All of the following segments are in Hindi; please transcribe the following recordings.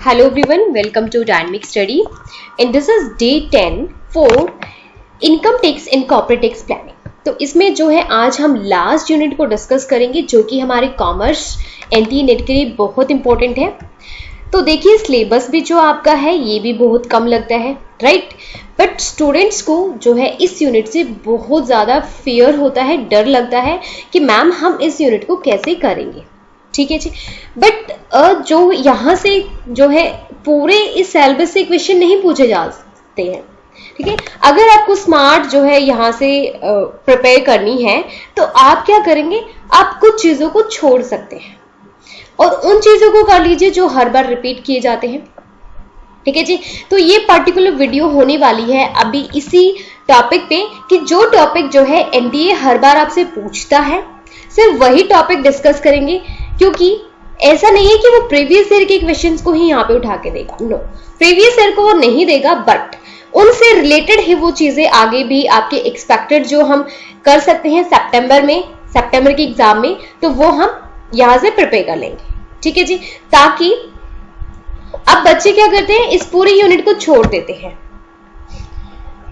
Hello everyone, welcome to Dynamic Study and this is day 10 for Income Tax and Corporate Tax Planning। तो इसमें जो है आज हम लास्ट यूनिट को डिस्कस करेंगे जो कि हमारे कॉमर्स एनटीए नेट के लिए बहुत इंपॉर्टेंट है। तो देखिए सिलेबस भी जो आपका है ये भी बहुत कम लगता है, राइट। बट स्टूडेंट्स को जो है इस यूनिट से बहुत ज़्यादा फियर होता है, डर लगता है कि मैम हम इस यूनिट को कैसे करेंगे, ठीक है जी। बट जो यहाँ से जो है पूरे इस सिलेबस से क्वेश्चन नहीं पूछे जा सकते हैं, ठीक है। अगर आपको स्मार्ट जो है यहाँ से प्रिपेयर करनी है तो आप क्या करेंगे, आप कुछ चीज़ों को छोड़ सकते हैं और उन चीज़ों को कर लीजिए जो हर बार रिपीट किए जाते हैं, ठीक है जी। तो ये पर्टिकुलर वीडियो होने वाली है अभी इसी टॉपिक पे कि जो टॉपिक जो है एनटीए हर बार आपसे पूछता है सिर्फ वही टॉपिक डिस्कस करेंगे, क्योंकि ऐसा नहीं है कि वो प्रीवियस ईयर के क्वेश्चंस को ही यहाँ पे उठा के देगा। नो, प्रीवियस ईयर को वो नहीं देगा, बट उनसे रिलेटेड ही वो चीजें आगे भी आपके एक्सपेक्टेड जो हम कर सकते हैं सितंबर के एग्जाम में, तो वो हम यहाँ से प्रिपेयर कर लेंगे, ठीक है जी। ताकि अब बच्चे क्या करते हैं, इस पूरी यूनिट को छोड़ देते हैं।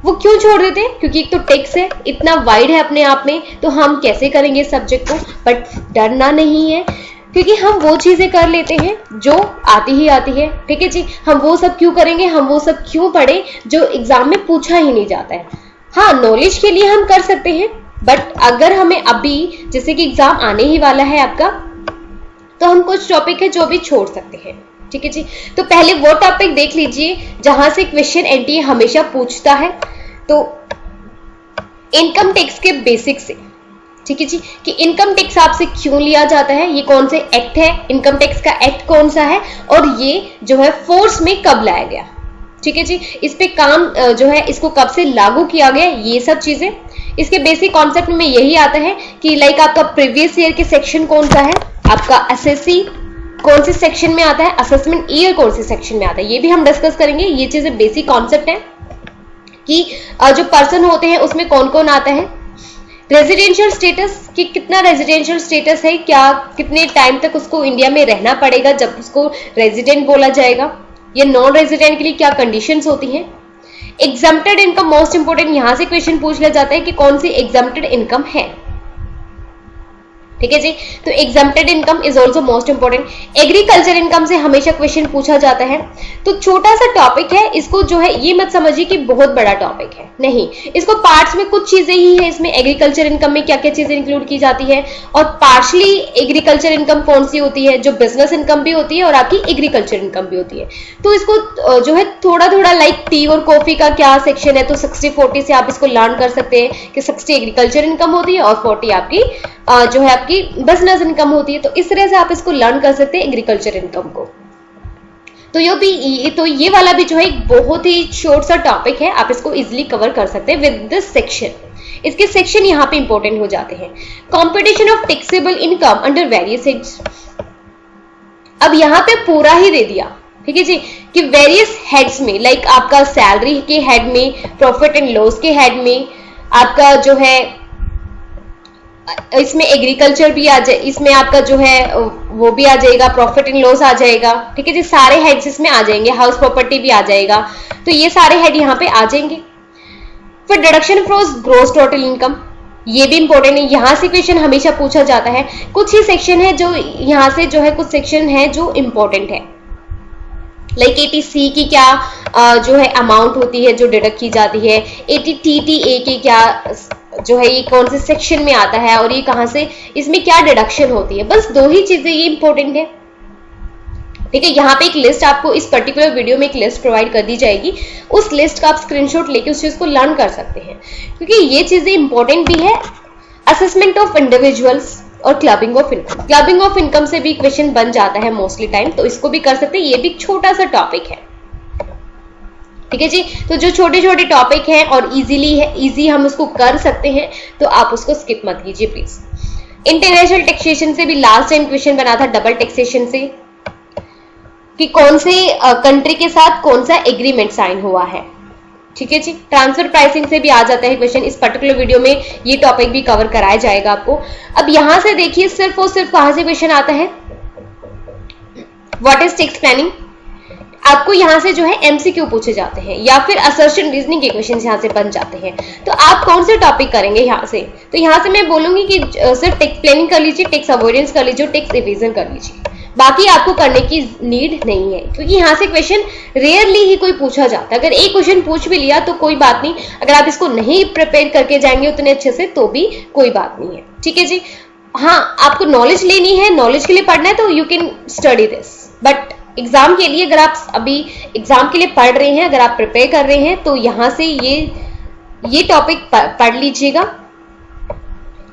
वो क्यों छोड़ देते हैं? क्योंकि एक तो टेक्स है, इतना वाइड है अपने आप में, तो हम कैसे करेंगे सब्जेक्ट को। बट डरना नहीं है, क्योंकि हम वो चीजें कर लेते हैं जो आती ही आती है, ठीक है जी। हम वो सब क्यों करेंगे, हम वो सब क्यों पढ़े जो एग्जाम में पूछा ही नहीं जाता है। हाँ, नॉलेज के लिए हम कर सकते हैं, बट अगर हमें अभी जैसे कि एग्जाम आने ही वाला है आपका, तो हम कुछ टॉपिक है जो भी छोड़ सकते हैं, ठीक है जी। तो पहले वो टॉपिक देख लीजिए जहां से क्वेश्चन एनटीए हमेशा पूछता है। तो इनकम टैक्स के बेसिक से, ठीक है जी, कि इनकम टैक्स आपसे क्यों लिया जाता है, ये कौन से एक्ट है, इनकम टैक्स का एक्ट कौन सा है, और ये जो है फोर्स में कब लाया गया, ठीक है जी। इस पे काम जो है इसको कब से लागू किया गया, ये सब चीजें इसके बेसिक कॉन्सेप्ट में यही आता है कि लाइक आपका प्रीवियस ईयर के सेक्शन कौन सा है, आपका एसएससी कौन से सेक्शन में आता है, असेसमेंट ईयर कौन से सेक्शन में आता है, ये भी हम डिस्कस करेंगे। ये चीजें बेसिक कॉन्सेप्ट है कि जो पर्सन होते हैं उसमें कौन कौन आता है, रेजिडेंशियल स्टेटस कि कितना रेजिडेंशियल स्टेटस है, क्या कितने टाइम तक उसको इंडिया में रहना पड़ेगा जब उसको रेजिडेंट बोला जाएगा, या नॉन रेजिडेंट के लिए क्या कंडीशंस होती हैं। एग्जम्प्टेड इनकम मोस्ट इंपोर्टेंट, यहां से क्वेश्चन पूछ लिया जाता है कि कौन सी एग्जम्प्टेड इनकम है, ठीक है जी। तो exempted income is also most important. Agriculture income से हमेशा क्वेश्चन पूछा जाता है। तो छोटा सा टॉपिक है, इसको जो है ये मत समझिए कि बहुत बड़ा टॉपिक है, नहीं, इसको पार्ट्स में कुछ चीजें ही है। इसमें एग्रीकल्चर इनकम में क्या क्या चीजें इंक्लूड की जाती है, और पार्शली एग्रीकल्चर इनकम कौन सी होती है, जो बिजनेस इनकम भी होती है और आपकी एग्रीकल्चर इनकम भी होती है। तो इसको जो है थोड़ा थोड़ा लाइक टी और कॉफी का क्या सेक्शन है, तो 60-40 से आप इसको लर्न कर सकते हैं कि 60 एग्रीकल्चर इनकम होती है और 40 आपकी जो है आपकी बिजनेस इनकम होती है। तो इस तरह से आप इसको लर्न कर सकते हैं एग्रीकल्चर इनकम को। तो ये वाला भी जो है एक बहुत ही शॉर्ट सा टॉपिक है, आप इसको इजीली कवर कर सकते हैं विद दिस सेक्शन। इसके सेक्शन यहाँ पे इंपॉर्टेंट हो जाते हैं। Competition of taxable income under various heads, अब यहाँ पे पूरा ही दे दिया, ठीक है जी, कि वेरियस हेड्स में लाइक आपका सैलरी के हेड में, प्रॉफिट एंड लॉस के हेड में, आपका जो है इसमें एग्रीकल्चर भी आ जाए, इसमें आपका जो है वो भी आ जाएगा, प्रॉफिट एंड लॉस आ जाएगा, ठीक है जी, सारे हेड्स इसमें आ जाएंगे, हाउस प्रॉपर्टी भी आ जाएगा। तो ये सारे हेड यहाँ पे आ जाएंगे। फिर deduction from gross total income, ये भी इंपॉर्टेंट है, यहाँ से क्वेश्चन हमेशा पूछा जाता है। कुछ ही सेक्शन है जो यहाँ से जो है, कुछ सेक्शन है जो इंपॉर्टेंट है, लाइक 80C की क्या जो है अमाउंट होती है जो डिडक्ट की जाती है, 80TTA की क्या जो है ये कौन से सेक्शन में आता है, और ये कहां से, इसमें क्या डिडक्शन होती है। बस दो ही चीजें ये इंपॉर्टेंट है, ठीक है। यहाँ पे एक लिस्ट आपको इस पर्टिकुलर वीडियो में एक लिस्ट प्रोवाइड कर दी जाएगी, उस लिस्ट का आप स्क्रीनशॉट लेके उस चीज को लर्न कर सकते हैं, क्योंकि ये चीजें इंपॉर्टेंट भी है। असेसमेंट ऑफ इंडिविजुअल्स और clubbing of income, clubbing of income से भी क्वेश्चन बन जाता है मोस्टली टाइम, तो इसको भी कर सकते हैं। ये भी छोटा सा टॉपिक है, ठीक है जी। तो जो छोटे छोटे टॉपिक हैं और इजी हम उसको कर सकते हैं, तो आप उसको स्किप मत कीजिए प्लीज। इंटरनेशनल टैक्सेशन से भी लास्ट टाइम क्वेश्चन बना था, डबल टैक्सेशन से, कि कौन से कंट्री के साथ कौन सा एग्रीमेंट साइन हुआ है, ठीक है जी। ट्रांसफर प्राइसिंग से भी आ जाता है क्वेश्चन, इस पर्टिकुलर वीडियो में ये टॉपिक भी कवर कराया जाएगा आपको। अब यहां से देखिए सिर्फ और सिर्फ कहां से क्वेश्चन आता है, व्हाट इज टैक्स प्लानिंग, आपको यहाँ से जो है एमसीक्यू पूछे जाते हैं या फिर असर्शन रीजनिंग के क्वेश्चन यहाँ से बन जाते हैं। तो आप कौन से टॉपिक करेंगे यहाँ से? तो यहाँ से मैं बोलूंगी कि सिर्फ टेक्स्ट प्लानिंग कर लीजिए, टेक्स्ट अवॉइडेंस कर लीजिए, टेक्स्ट रिवीजन कर लीजिए, बाकी आपको करने की नीड नहीं है, क्योंकि यहाँ से क्वेश्चन रेयरली ही कोई पूछा जाता है। अगर एक क्वेश्चन पूछ भी लिया तो कोई बात नहीं, अगर आप इसको नहीं प्रिपेयर करके जाएंगे उतने अच्छे से तो भी कोई बात नहीं है। ठीक है जी। हाँ, आपको नॉलेज लेनी है, नॉलेज के लिए पढ़ना है तो you can study this, but exam के लिए अगर आप अभी एग्जाम के लिए पढ़ रहे हैं, अगर आप प्रिपेयर कर रहे हैं तो यहाँ से ये टॉपिक पढ़ लीजिएगा,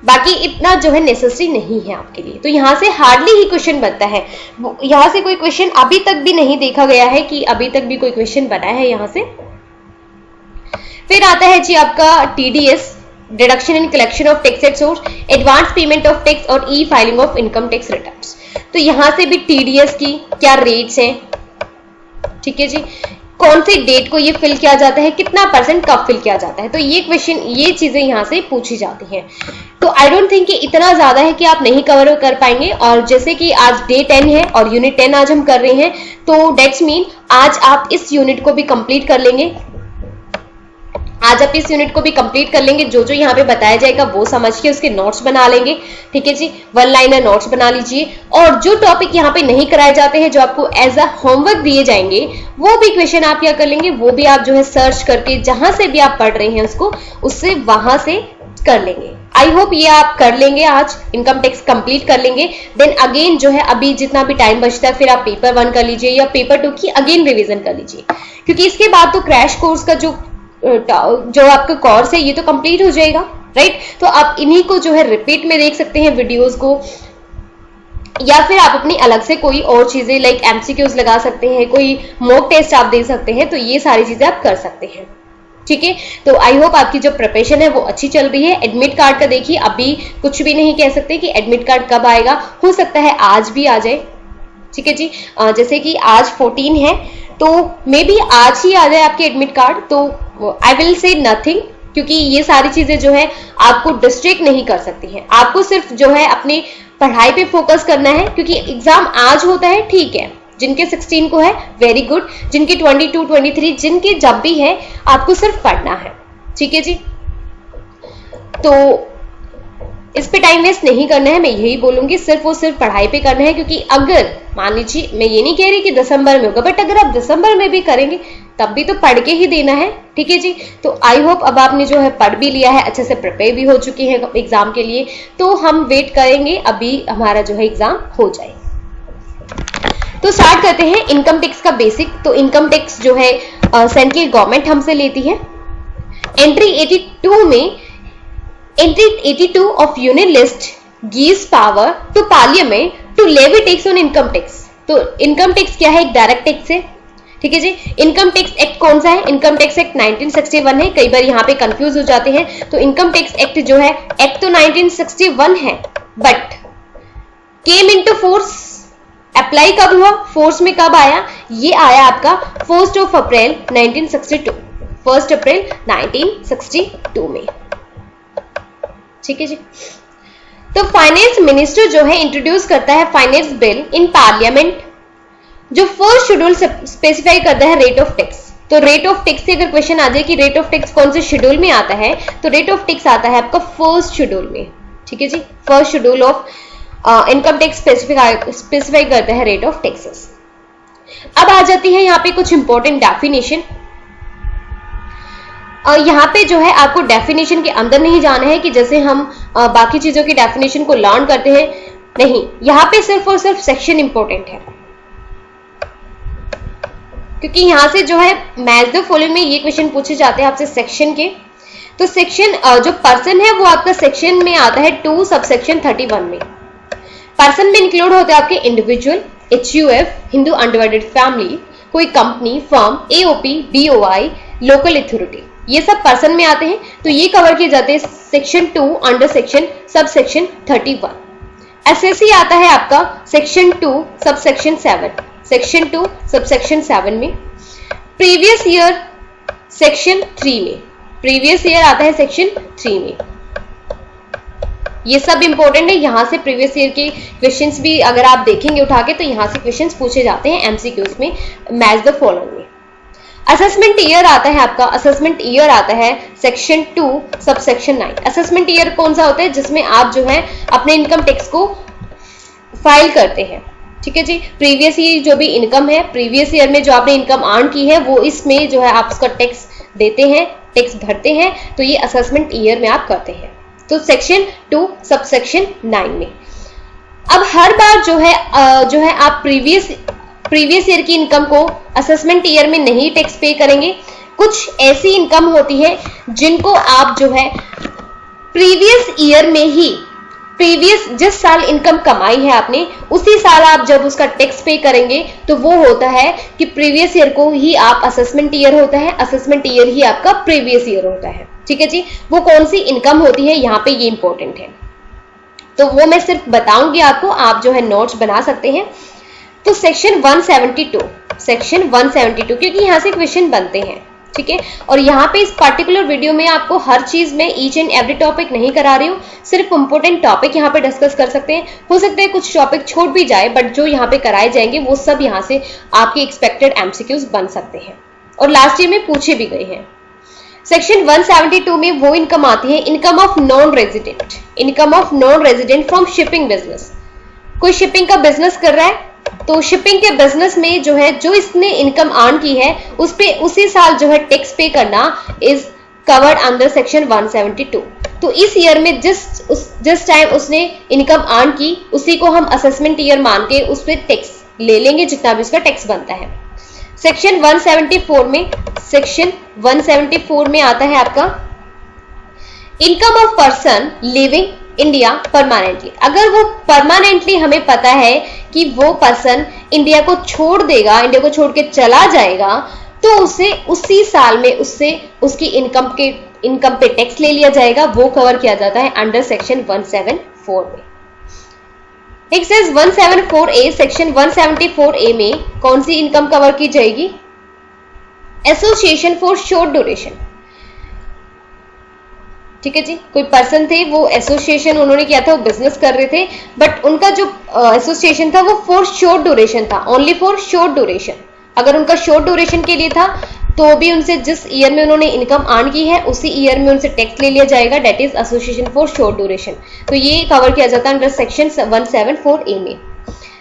बाकी इतना जो है नेसेसरी नहीं है आपके लिए। तो यहाँ से हार्डली ही क्वेश्चन बनता है, यहाँ से कोई क्वेश्चन अभी तक भी नहीं देखा गया है कि अभी तक भी कोई क्वेश्चन बना है यहाँ से। फिर आता है जी आपका TDS, deduction and collection of tax at source, advance payment of tax और E filing of income tax returns. तो यहाँ से भी टीडीएस की क्या रेट्स हैं, ठीक है जी, कौन सी डेट को ये फिल किया जाता है, कितना परसेंट कब फिल किया जाता है, तो ये क्वेश्चन, ये चीजें यहाँ से पूछी जाती हैं। तो आई डोंट थिंक कि इतना ज्यादा है कि आप नहीं कवर कर पाएंगे। और जैसे कि आज डे 10 है और यूनिट 10 आज हम कर रहे हैं, तो डेट्स मीन आज आप इस यूनिट को भी कंप्लीट कर लेंगे, आज आप इस यूनिट को भी कंप्लीट कर लेंगे। जो जो यहाँ पे बताया जाएगा वो समझ के उसके नोट्स बना लेंगे, ठीक है जी, वन लाइनर नोट्स बना लीजिए। और जो टॉपिक यहाँ पे नहीं कराए जाते हैं, जो आपको एज अ होमवर्क दिए जाएंगे, वो भी क्वेश्चन आप क्या कर लेंगे, वो भी आप जो है सर्च करके जहां से भी आप पढ़ रहे हैं उसको, उससे वहां से कर लेंगे। आई होप ये आप कर लेंगे, आज इनकम टैक्स कंप्लीट कर लेंगे। देन अगेन जो है अभी जितना भी टाइम बचता है फिर आप पेपर 1 कर लीजिए या पेपर 2 की अगेन रिवीजन कर लीजिए, क्योंकि इसके बाद तो क्रैश कोर्स का जो आपका कोर्स है ये तो कंप्लीट हो जाएगा, राइट। तो आप इन्हीं को जो है रिपीट में देख सकते हैं वीडियोस को, या फिर आप अपनी अलग से कोई और चीजें लाइक एमसीक्यूज लगा सकते हैं, कोई मॉक टेस्ट आप दे सकते हैं, तो ये सारी चीजें आप कर सकते हैं, ठीक है। तो आई होप आपकी जो प्रिपरेशन है वो अच्छी चल रही है। एडमिट कार्ड का देखिए, अभी कुछ भी नहीं कह सकते कि एडमिट कार्ड कब आएगा, हो सकता है आज भी आ जाए, ठीक है जी। जैसे कि आज 14 है तो मे बी आज ही आ जाए आपके एडमिट कार्ड, तो आई विल से नथिंग, क्योंकि ये सारी चीजें जो है आपको डिस्ट्रैक्ट नहीं कर सकती हैं। आपको सिर्फ जो है अपनी पढ़ाई पे फोकस करना है, क्योंकि एग्जाम आज होता है, ठीक है, जिनके 16 को है वेरी गुड, जिनके 22, 23, जिनके जब भी है आपको सिर्फ पढ़ना है, ठीक है जी। तो इस पे टाइम वेस्ट नहीं करना है, मैं यही बोलूंगी, सिर्फ और सिर्फ पढ़ाई पे करना है। क्योंकि अगर मान लीजिए, मैं ये नहीं कह रही कि दिसंबर में होगा, बट अगर आप दिसंबर में भी करेंगे तब भी तो पढ़ के ही देना है, ठीक है जी। तो आई होप अब आपने जो है पढ़ भी लिया है, अच्छे से प्रिपेयर भी हो चुके हैं एग्जाम के लिए, तो हम वेट करेंगे अभी हमारा जो है एग्जाम हो जाए। तो स्टार्ट करते हैं इनकम टैक्स का बेसिक। तो इनकम टैक्स जो है सेंट्रल गवर्नमेंट हमसे लेती है। एंट्री 82 में, entry 82 of union list gives power to parliament to levy tax on income tax. तो इनकम टैक्स क्या है, एक डायरेक्ट टैक्स है, ठीक है जी। इनकम टैक्स एक्ट कौन सा है, इनकम टैक्स एक्ट 1961 है, कई बार यहाँ पे कंफ्यूज हो जाते हैं। तो इनकम टैक्स एक्ट जो है, एक्ट तो 1961 है, but came into force, apply कब हुआ, फोर्स में कब आया, ये आया आपका 1 अप्रैल 1962, 1 अप्रैल 1962 में, ठीक है जी। तो फाइनेंस मिनिस्टर जो है इंट्रोड्यूस करता है फाइनेंस बिल इन पार्लियामेंट, जो फर्स्ट शेड्यूल स्पेसिफाई करता है रेट ऑफ टैक्स। तो रेट ऑफ टैक्स से अगर क्वेश्चन आ जाए कि रेट ऑफ टैक्स कौन से शेड्यूल में आता है, तो रेट ऑफ टैक्स आता है आपका फर्स्ट शेड्यूल में, ठीक है जी। First schedule of income tax specify करता है रेट ऑफ टैक्सेस। अब आ जाती है यहाँ पे कुछ इंपॉर्टेंट डेफिनेशन। यहाँ पे जो है आपको डेफिनेशन के अंदर नहीं जाना है कि जैसे हम बाकी चीजों की डेफिनेशन को लर्न करते हैं, नहीं, यहाँ पे सिर्फ और सिर्फ सेक्शन इंपॉर्टेंट है, क्योंकि यहाँ से जो है मैच द फॉलोइंग में ये क्वेश्चन पूछे जाते हैं आपसे सेक्शन के। तो सेक्शन जो पर्सन है वो आपका सेक्शन में आता है 2 सबसेक्शन 31 में। पर्सन में इंक्लूड होते हैं आपके individual, HUF, Hindu undivided family, कोई company, firm, AOP, BOI, local authority, ये सब पर्सन में आते हैं। तो ये कवर किए जाते हैं section 2 under section subsection 31। SSC आता है आपका सेक्शन 2 सबसेक्शन 7, सेक्शन 2 सबसेक्शन 7 में। प्रीवियस ईयर सेक्शन 3 में, प्रीवियस ईयर आता है सेक्शन 3 में, ये सब इंपॉर्टेंट है। यहाँ से प्रीवियस ईयर के क्वेश्चंस भी अगर आप देखेंगे उठा के तो यहाँ से क्वेश्चंस पूछे जाते हैं एमसीक्यूज में, मैच द फॉलोइंग में। असेसमेंट ईयर आता है आपका, असेसमेंट ईयर आता है सेक्शन 2 सबसेक्शन 9। असेसमेंट ईयर कौन सा होता है? जिसमें आप जो है अपने इनकम टैक्स को फाइल करते हैं, ठीक है जी। प्रीवियस ईयर जो भी इनकम है, प्रीवियस ईयर में जो आपने इनकम अर्न की है वो इसमें जो है आप उसका टैक्स देते हैं, टैक्स भरते हैं, तो ये असेसमेंट ईयर में आप करते हैं। तो सेक्शन 2 सबसेक्शन 9 में अब हर बार जो है आप प्रीवियस ईयर की इनकम को असेसमेंट ईयर में नहीं टैक्स पे करेंगे। कुछ ऐसी इनकम होती है जिनको आप जो है प्रीवियस ईयर में ही, प्रीवियस जिस साल इनकम कमाई है आपने उसी साल आप जब उसका टैक्स पे करेंगे तो वो होता है कि प्रीवियस ईयर को ही आप असेसमेंट ईयर होता है, असेसमेंट ईयर ही आपका प्रीवियस ईयर होता है, ठीक है जी। वो कौन सी इनकम होती है यहाँ पे ये इंपॉर्टेंट है, तो वो मैं सिर्फ बताऊंगी आपको, आप जो है नोट्स बना सकते हैं। तो सेक्शन 172, सेक्शन 172 क्योंकि यहाँ से क्वेश्चन बनते हैं, ठीक है। और यहाँ पे इस पर्टिकुलर वीडियो में आपको हर चीज में ईच एंड एवरी टॉपिक नहीं करा रही हूँ, सिर्फ इंपोर्टेंट टॉपिक यहाँ पे डिस्कस कर सकते हैं। हो सकता है कुछ टॉपिक छूट भी जाए, बट जो यहाँ पे कराए जाएंगे वो सब यहाँ से आपके एक्सपेक्टेड एमसीक्यूज बन सकते हैं और लास्ट ईयर में पूछे भी गए हैं। सेक्शन 172 में वो इनकम आती है income of non resident, income of non resident from shipping business. कोई शिपिंग का बिजनेस कर रहा है तो शिपिंग के बिजनेस में जो है जो इसने इनकम अर्न की है उस पे उसी साल जो है टैक्स पे करना इज कवर्ड अंडर सेक्शन 172। तो इस ईयर में जिस टाइम उसने इनकम अर्न की उसी को हम असेसमेंट ईयर मान के उस पर टैक्स ले लेंगे जितना भी उसका टैक्स बनता है। सेक्शन 174 में, सेक्शन 174 में आता है आपका income of person living India permanently. अगर वो परमानेंटली हमें पता है कि वो पर्सन इंडिया को छोड़ देगा, इंडिया को छोड़ के चला जाएगा, तो उसे उसी साल में उससे उसकी इनकम पे टैक्स ले लिया जाएगा, वो कवर किया जाता है अंडर सेक्शन 174 में। Next is 174A, section 174A में कौन सी इनकम कवर की जाएगी? एसोसिएशन फॉर शॉर्ट ड्यूरेशन, ठीक है जी। कोई पर्सन थे, वो एसोसिएशन उन्होंने किया था, वो बिजनेस कर रहे थे, बट उनका जो एसोसिएशन था वो फॉर शॉर्ट ड्यूरेशन था, ओनली फॉर शॉर्ट ड्यूरेशन। अगर उनका शॉर्ट ड्यूरेशन के लिए था तो भी उनसे जिस ईयर में उन्होंने इनकम अर्न की है उसी ईयर में उनसे टैक्स ले लिया जाएगा, that is association for short duration. तो ये कवर किया जाता है अंडर सेक्शन 174A में।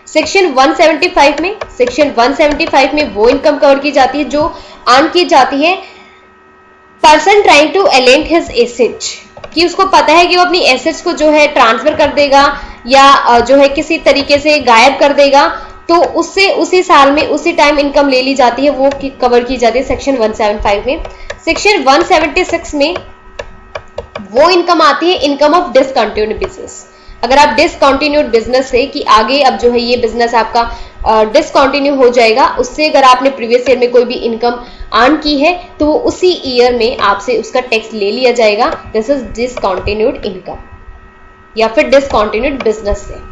सेक्शन 175 में, सेक्शन 175 में वो इनकम कवर की जाती है जो अर्न की जाती है person trying to alienate his asset, कि उसको पता है कि वो अपनी एसेट्स को जो है ट्रांसफर कर देगा या जो है किसी तरीके से गायब कर देगा, तो उससे उसी साल में उसी टाइम इनकम ले ली जाती है, वो कवर की जाती है सेक्शन 175 में। सेक्शन 176 में वो इनकम आती है इनकम ऑफ डिसकंटिन्यूड बिजनेस। अगर आप डिसकंटिन्यूड बिजनेस से कि आगे अब जो है ये बिजनेस आपका डिसकंटिन्यू हो जाएगा, उससे अगर आपने प्रीवियस ईयर में कोई भी इनकम अर्न की है तो वो उसी ईयर में आपसे उसका टैक्स ले लिया जाएगा, दिस इज डिसकंटिन्यूड इनकम या फिर डिसकंटिन्यूड बिजनेस से।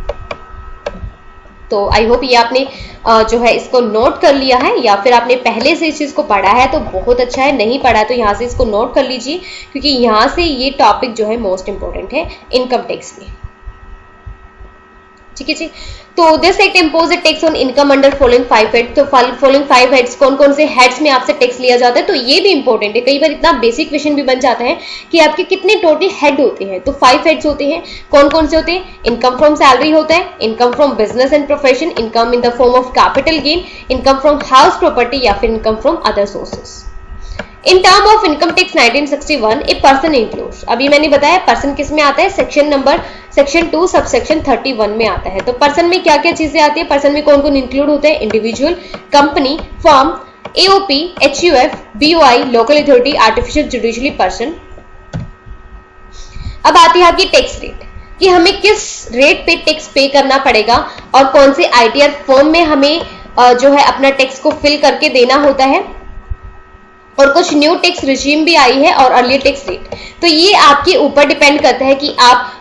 तो आई होप ये आपने जो है इसको नोट कर लिया है, या फिर आपने पहले से इस चीज को पढ़ा है तो बहुत अच्छा है, नहीं पढ़ा है तो यहाँ से इसको नोट कर लीजिए, क्योंकि यहाँ से ये टॉपिक जो है मोस्ट इंपॉर्टेंट है इनकम टैक्स में, ठीक है जी। तो this act impose a tax on income under following 5 head. तो फॉलोइंग 5 हेड्स, कौन कौन से हेड्स में आपसे टैक्स लिया जाता है, तो ये भी इंपॉर्टेंट है। कई बार इतना बेसिक क्वेश्चन भी बन जाता है कि आपके कितने टोटल हेड होते हैं, तो 5 हेड्स होते हैं। कौन कौन से होते हैं? इनकम फ्रॉम सैलरी होता है, income from business and profession, income in the form of capital gain, income from house property या फिर income from other sources. In term of income tax 1961 a person includes, अभी मैंने बताया पर्सन किस में आता है, सेक्शन 2 सबसेक्शन 31 में आता है। तो पर्सन में क्या क्या चीजें आती है, पर्सन में कौन कौन इंक्लूड होते हैं? Individual, company, firm, AOP, HUF, BOI, local authority, artificial judicially person. अब आती है आपकी टैक्स रेट, कि हमें किस रेट पे टैक्स पे करना पड़ेगा और कौन से आईटीआर फॉर्म में हमें जो है अपना टैक्स को फिल करके देना होता है। और कुछ न्यू टैक्स रिजीम भी आई है और अर्ली टैक्स रेट, तो ये आपके ऊपर डिपेंड करता है कि आप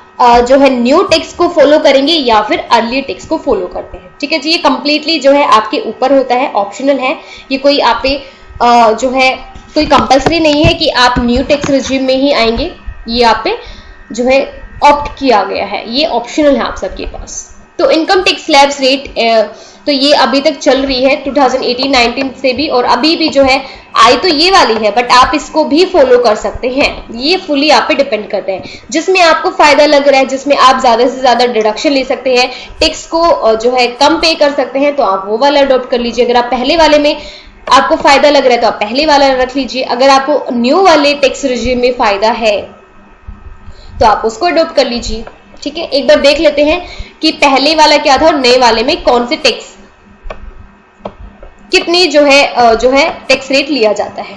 जो है न्यू टैक्स को फॉलो करेंगे या फिर अर्ली टैक्स को फॉलो करते हैं, ठीक है जी। ये कंप्लीटली जो है आपके ऊपर होता है, ऑप्शनल है, ये कोई आप पे जो है कोई कंपल्सरी नहीं है कि आप न्यू टैक्स रिजीम में ही आएंगे, ये आप पे जो है ऑप्ट किया गया है, ये ऑप्शनल है आप सबके पास। तो इनकम टैक्स स्लैब्स रेट तो ये अभी तक चल रही है 2018-19 से भी, और अभी भी जो है आई तो ये वाली है, बट आप इसको भी फॉलो कर सकते हैं, ये फुली आप पे डिपेंड करते हैं। जिसमें आपको फायदा लग रहा है, जिसमें आप ज्यादा से ज्यादा डिडक्शन ले सकते हैं, टैक्स को जो है कम पे कर सकते हैं, तो आप वो वाला अडॉप्ट कर लीजिए। अगर आप पहले वाले में आपको फायदा लग रहा है तो आप पहले वाला रख लीजिए। अगर आपको न्यू वाले टैक्स रिजीम में फायदा है तो आप उसको अडॉप्ट कर लीजिए। ठीक है, एक बार देख लेते हैं कि पहले वाला क्या था और नए वाले में कौन से टैक्स कितनी जो है टैक्स रेट लिया जाता है।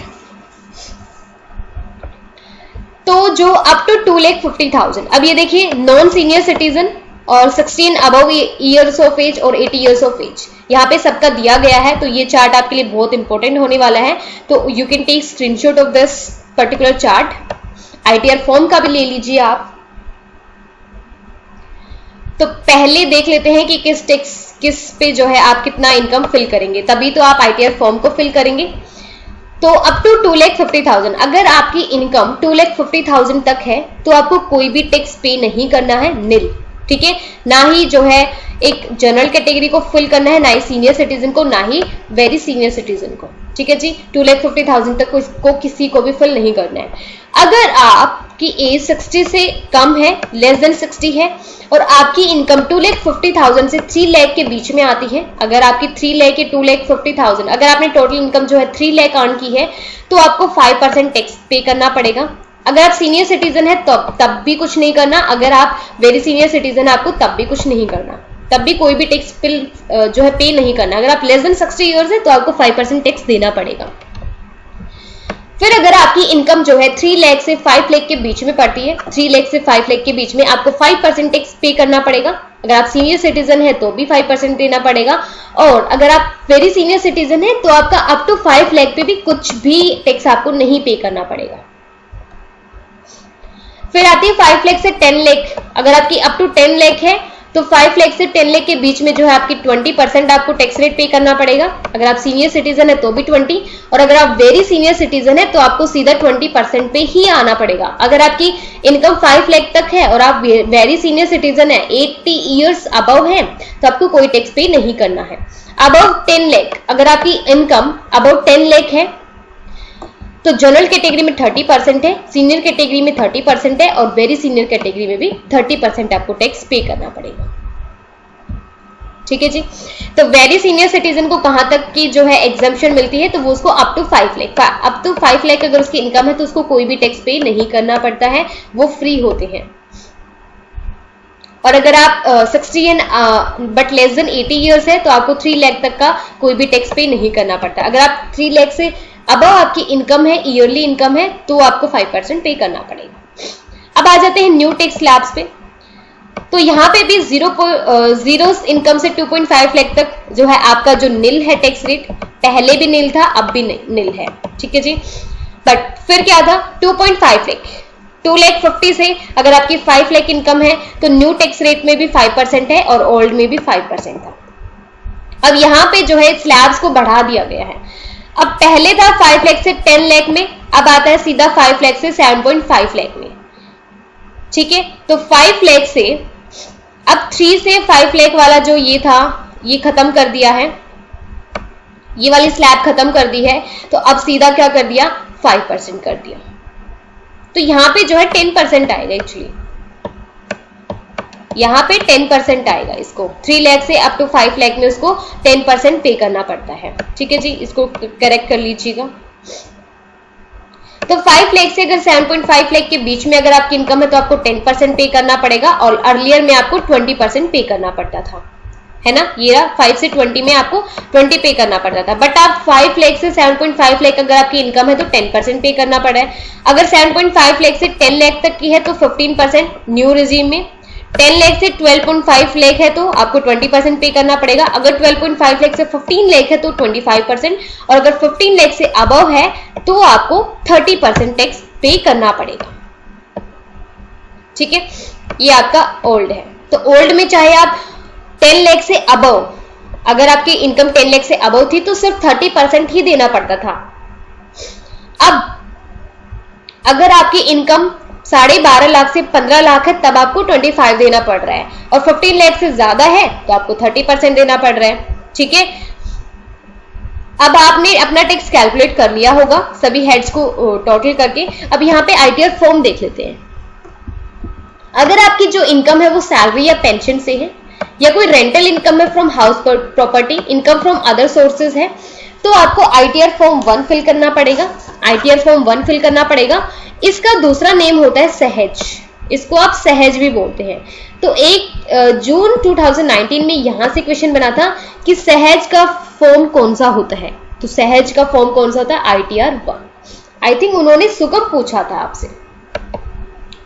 तो जो अप टू 2,50,000, अब ये देखिए नॉन सीनियर सिटीजन और 16 अबव ईयर्स ऑफ एज और 80 ईयर्स ऑफ एज, यहाँ पे सबका दिया गया है। तो ये चार्ट आपके लिए बहुत इंपॉर्टेंट होने वाला है, तो you can take screenshot of this particular chart. ITR form का भी ले लीजिए आप। तो पहले देख लेते हैं कि किस पे जो है आप कितना इनकम फिल करेंगे, तभी तो आप ITR फॉर्म को फिल करेंगे। तो अप टू 2,50,000, अगर आपकी इनकम 2,50,000 तक है तो आपको कोई भी टैक्स पे नहीं करना है, निल। ठीक है, ना ही जो है एक जनरल कैटेगरी को फिल करना है, ना ही सीनियर सिटीजन को, ना ही वेरी सीनियर सिटीजन को। ठीक है जी, 2,50,000 तक को किसी को भी फिल नहीं करना है। अगर आपकी एज 60 से कम है, लेस देन 60 है, और आपकी इनकम 2,50,000 से 3 लाख के बीच में आती है, अगर आपकी 3 लाख या 2,50,000, अगर आपने टोटल इनकम जो है 3 लाख अर्न की है, तो आपको 5% टैक्स पे करना पड़ेगा। अगर आप सीनियर सिटीजन है तब भी कुछ नहीं करना, अगर आप वेरी सीनियर सिटीजन है आपको तब भी कुछ नहीं करना, तब भी कोई भी टैक्स जो है पे नहीं करना। अगर आप लेस देन 60 ईयर्स है तो आपको 5% टैक्स देना पड़ेगा। फिर अगर आपकी इनकम जो है 3 लाख से 5 लाख के बीच में पड़ती है, 3 लाख से 5 लाख के बीच में, आपको 5% टैक्स पे करना पड़ेगा। अगर आप सीनियर सिटीजन है तो भी 5% देना पड़ेगा, और अगर आप वेरी सीनियर सिटीजन है तो आपका अप टू 5 लाख पे भी कुछ भी टैक्स आपको नहीं पे करना पड़ेगा। फिर आती है 5 लाख से 10 लाख, अगर आपकी अप टू 10 लाख है तो 5 लाख से 10 लाख के बीच में जो है आपकी 20% आपको टैक्स रेट पे करना पड़ेगा। अगर आप सीनियर सिटीजन है तो भी 20, और अगर आप वेरी सीनियर सिटीजन है तो आपको सीधा 20% पे ही आना पड़ेगा। अगर आपकी इनकम 5 लाख तक है और आप वेरी सीनियर सिटीजन है, 80 ईयर्स अबव है, तो आपको कोई टैक्स पे नहीं करना है। अबव 10 लाख, अगर आपकी इनकम अबव 10 लाख है तो जनरल कैटेगरी में 30% है, सीनियर कैटेगरी में 30% है, और वेरी सीनियर कैटेगरी में भी 30% आपको टैक्स पे करना पड़ेगा। ठीक है जी, तो वेरी सीनियर सिटीजन को कहां तक की जो है एग्जम्पशन मिलती है, तो वो उसको up to 5 lakh, up to 5 lakh अगर उसकी इनकम है तो उसको कोई भी टैक्स पे नहीं करना पड़ता है, वो फ्री होते हैं। और अगर आप 60 बट लेस देन 80 ईयर्स है तो आपको 3 लाख तक का कोई भी टैक्स पे नहीं करना पड़ता। अगर आप 3 लाख से अब आपकी इनकम है, ईयरली इनकम है, तो आपको 5% पे करना पड़ेगा। अब आ जाते हैं न्यू टैक्स स्लैब्स पे। तो यहाँ पे भी जीरो इनकम से 2.5 लाख तक जो है आपका जो निल है टैक्स रेट, पहले भी निल था अब भी निल है। ठीक है जी, बट फिर क्या था 2.5 लाख, 2,50,000 से अगर आपकी 5 लाख इनकम है तो न्यू टैक्स रेट में भी 5% है और ओल्ड में भी 5% था। अब यहाँ पे जो है स्लैब्स को बढ़ा दिया गया है। अब पहले था 5 लाख से 10 लाख में, अब आता है सीधा 5 लाख से 7.5 लाख में। ठीक है, तो 5 लाख से अब 3 से 5 लाख वाला जो ये था ये खत्म कर दिया है, ये वाली स्लैब खत्म कर दी है, तो अब सीधा क्या कर दिया 5% कर दिया। तो यहाँ पे जो है 10% आएगा, एक्चुअली यहाँ पे 10% आएगा। इसको 3 लाख से अप टू 5 लाख में उसको 10% पे करना पड़ता है। ठीक है जी, इसको करेक्ट कर लीजिएगा। तो 5 लाख से अगर 7.5 लाख के बीच में अगर आपकी इनकम है तो आपको 10% पे करना पड़ेगा, और अर्लियर में आपको 20% पे करना पड़ता था, है ना। ये 5 से 20 में आपको 20 पे करना पड़ता था, बट आप 5 लाख से 7.5 लाख अगर आपकी इनकम है तो 10% पे करना पड़ा है। अगर 7.5 लाख से 10 लाख तक की है तो 15% न्यू रिजीम में, 10 लाख से 12.5 लाख है तो आपको 20% पे करना पड़ेगा। अगर 12.5 लाख से 15 लाख है तो 25%, और अगर 15 लाख से अबव है तो आपको 30% टैक्स पे करना पड़ेगा। ठीक है, ये आपका ओल्ड है। तो ओल्ड में चाहे आप 10 लाख से अबव, अगर आपकी इनकम 10 लाख से अबव थी तो सिर्फ 30% ही देना पड़ता था। अब अगर आपकी इनकम 12.5 लाख से 15 लाख है तब आपको 25 देना पड़ रहा है, और 15 लाख से ज्यादा है तो आपको 30% देना पड़ रहा है। ठीक है, अब आपने अपना टैक्स कैलकुलेट कर लिया होगा सभी हेड्स को टोटल करके। अब यहाँ पे आईटीआर फॉर्म देख लेते हैं। अगर आपकी जो इनकम है वो सैलरी या पेंशन से है, या कोई रेंटल इनकम है from house property, income from other sources है, तो आपको आईटीआर फॉर्म 1 फिल करना पड़ेगा। आईटीआर फॉर्म 1 फिल करना पड़ेगा। इसका दूसरा नेम होता है सहज, इसको आप सहज भी बोलते हैं। तो 1 जून 2019 में यहां से क्वेश्चन बना था कि सहज का फॉर्म कौन सा होता है, तो सहज का फॉर्म कौन सा होता है, आईटीआर 1। आई थिंक उन्होंने सुगम पूछा था आपसे।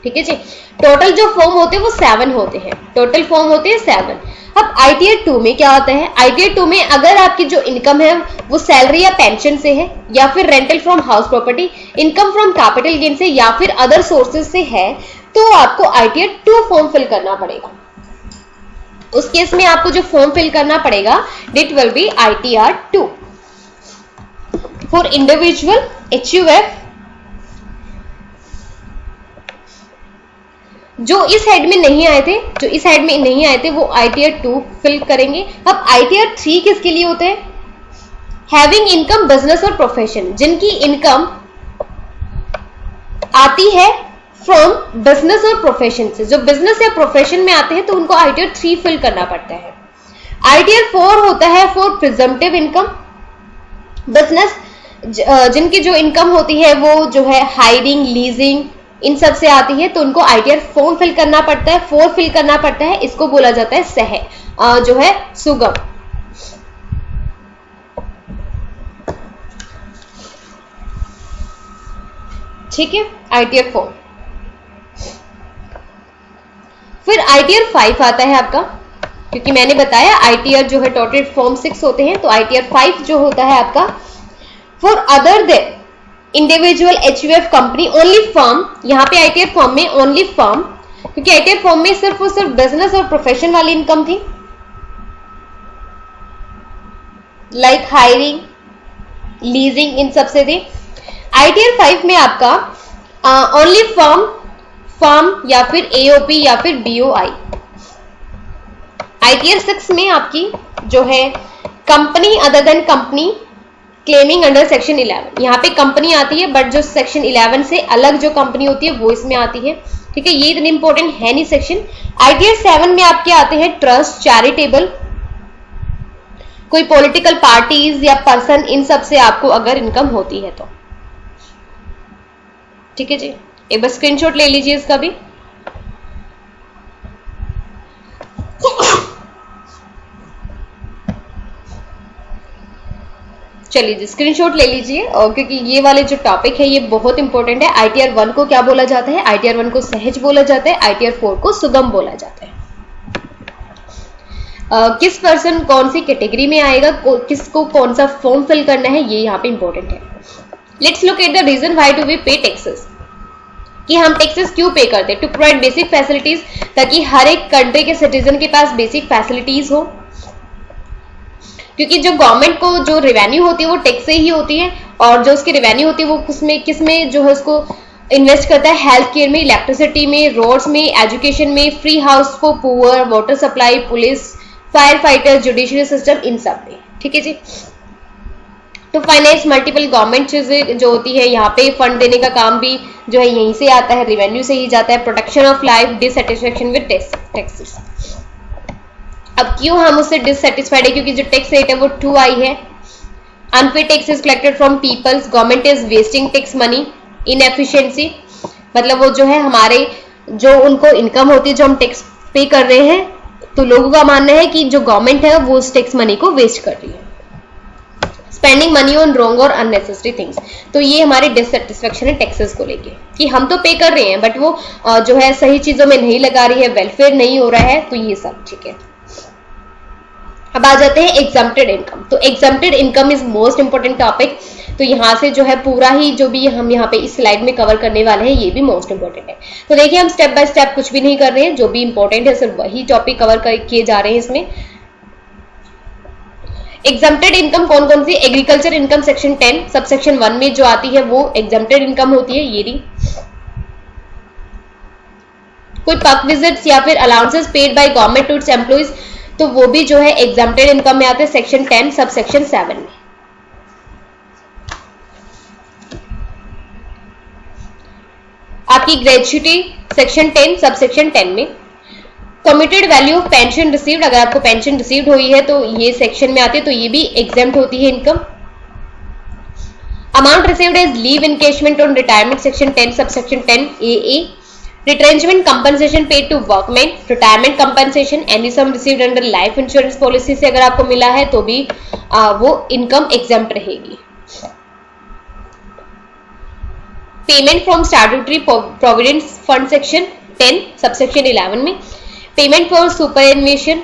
ठीक है जी, टोटल जो फॉर्म होते हैं वो 7 होते हैं, टोटल फॉर्म होते हैं 7। अब आईटीआर 2 में क्या होता है, आईटीआर 2 में अगर आपकी जो इनकम है वो सैलरी या पेंशन से है, या फिर rental from house property, income from capital gain से, या फिर अदर सोर्सेज से है, तो आपको आईटीआर 2 फॉर्म फिल करना पड़ेगा। उस केस में आपको जो फॉर्म फिल करना पड़ेगा it will be ITR 2 for individual HUF। जो इस हेड में नहीं आए थे, वो आईटीआर 2 फिल करेंगे। अब आईटीआर 3 किसके लिए होते हैं, हैविंग इनकम बिजनेस और प्रोफेशन, जिनकी इनकम आती है फ्रॉम बिजनेस और प्रोफेशन से, जो बिजनेस या प्रोफेशन में आते हैं तो उनको आईटीआर 3 फिल करना पड़ता है। आईटीआर 4 होता है फॉर प्रिजम्पटिव इनकम, बिजनेस जिनकी जो इनकम होती है वो जो है हायरिंग, लीजिंग, इन सब से आती है, तो उनको आईटीआर 4 फिल करना पड़ता है, 4 फिल करना पड़ता है। इसको बोला जाता है जो है सुगम। ठीक है, आईटीआर 4। फिर आईटीआर 5 आता है आपका, क्योंकि मैंने बताया आईटीआर जो है टोटल फॉर्म 6 होते हैं, तो आईटीआर 5 जो होता है आपका for other than individual HUF company only firm. यहाँ पे आईटीआर फॉर्म में ओनली फर्म, क्योंकि आईटीआर फॉर्म में सिर्फ और सिर्फ बिजनेस और प्रोफेशन वाली इनकम थी, लाइक हायरिंग, लीजिंग, इन सब से थी। आईटीआर 5 में आपका ओनली फर्म या फिर AOP या फिर BOI। आईटीआर 6 में आपकी जो है company other than company claiming under section 11। यहाँ पे कंपनी आती है, बट जो सेक्शन 11 से अलग जो कंपनी होती है वो इसमें आती है। ठीक है, ये इतनी इंपॉर्टेंट है नहीं सेक्शन। आईटीआर 7 में आपके आते हैं ट्रस्ट, चैरिटेबल, कोई पॉलिटिकल पार्टीज या पर्सन, इन सब से आपको अगर इनकम होती है तो। ठीक है जी, एक बार स्क्रीनशॉट ले लीजिए इसका भी। चलिए जी, स्क्रीनशॉट ले लीजिए, और क्योंकि ये वाले जो टॉपिक है ये बहुत इंपॉर्टेंट है। आईटीआर 1 को क्या बोला जाता है, आईटीआर 1 को सहज बोला जाता है, आईटीआर 4 को सुगम बोला जाता है। किस पर्सन कौन सी कैटेगरी में आएगा, किसको कौन सा फॉर्म फिल करना है, ये यहाँ पे इंपॉर्टेंट है। Let's look at the reason why do we pay taxes, कि हम टैक्सेस क्यों पे करते हैं। टू प्रोवाइड बेसिक फैसिलिटीज, ताकि हर एक कंट्री के सिटीजन के पास बेसिक फैसिलिटीज हो, क्योंकि जो गवर्नमेंट को जो रेवेन्यू होती है वो टैक्स से ही होती है, और जो उसकी रेवेन्यू होती है वो किसमें जो है उसको इन्वेस्ट करता है, हेल्थ केयर में, इलेक्ट्रिसिटी में, रोड्स में, एजुकेशन में, free house for poor, water supply, police, fire fighter, judicial system, इन सब में। ठीक है जी, तो फाइनेंस मल्टीपल गवर्नमेंट चीजें जो होती है, यहाँ पे फंड देने का काम भी जो है यहीं से आता है, रेवेन्यू से ही जाता है। Protection of life, dissatisfaction with taxes. अब क्यों हम उससे डिससेटिस्फाइड है, क्योंकि जो टैक्स रेट है वो 2 आई है। Unpaid tax is collected from peoples, government is wasting tax money, inefficiency, मतलब वो जो है हमारे जो उनको इनकम होती है जो हम टैक्स पे कर रहे हैं, तो लोगों का मानना है कि जो गवर्नमेंट है वो उस टैक्स मनी को वेस्ट कर रही है। स्पेंडिंग मनी ऑन रॉन्ग और अननेसेसरी थिंग्स, तो ये हमारी डिससेटिस्फेक्शन है टैक्सेस को लेके, कि हम तो पे कर रहे हैं बट वो जो है सही चीजों में नहीं लगा रही है, वेलफेयर नहीं हो रहा है, तो ये सब। ठीक है, अब आ जाते हैं एग्जम्प्टेड इनकम। तो exempted income is most important topic, तो यहाँ से जो है पूरा ही जो भी हम यहाँ पे इस स्लाइड में कवर करने वाले हैं ये भी मोस्ट इंपोर्टेंट है। तो देखिए, हम स्टेप बाय स्टेप कुछ भी नहीं कर रहे हैं, जो भी इंपॉर्टेंट है सिर्फ वही टॉपिक कवर किए जा रहे हैं इसमें। एग्जम्प्टेड इनकम कौन कौन सी, एग्रीकल्चर इनकम सेक्शन 10 सबसेक्शन 1 में जो आती है वो एग्जम्प्टेड इनकम होती है, ये रही। कोई पक विजिट्स या फिर allowances paid by government to its employees, तो वो भी जो है एग्जम्प्टेड इनकम में आते हैं सेक्शन 10 सब सेक्शन 7 में। आपकी ग्रेच्युटी सेक्शन 10 सब सेक्शन 10 में। Committed value of pension received, अगर आपको पेंशन रिसीव्ड हुई है तो ये सेक्शन में आती है, तो ये भी एग्जेम्प्ट होती है income. Amount received as leave encashment on retirement section 10 sub section 10 A. Retrenchment compensation paid to workman, retirement compensation, any sum received under life insurance policy से अगर आपको मिला है तो भी वो इनकम एग्जेम्प्ट रहेगी। Payment from statutory provident fund section 10 subsection 11 में। Payment for superannuation,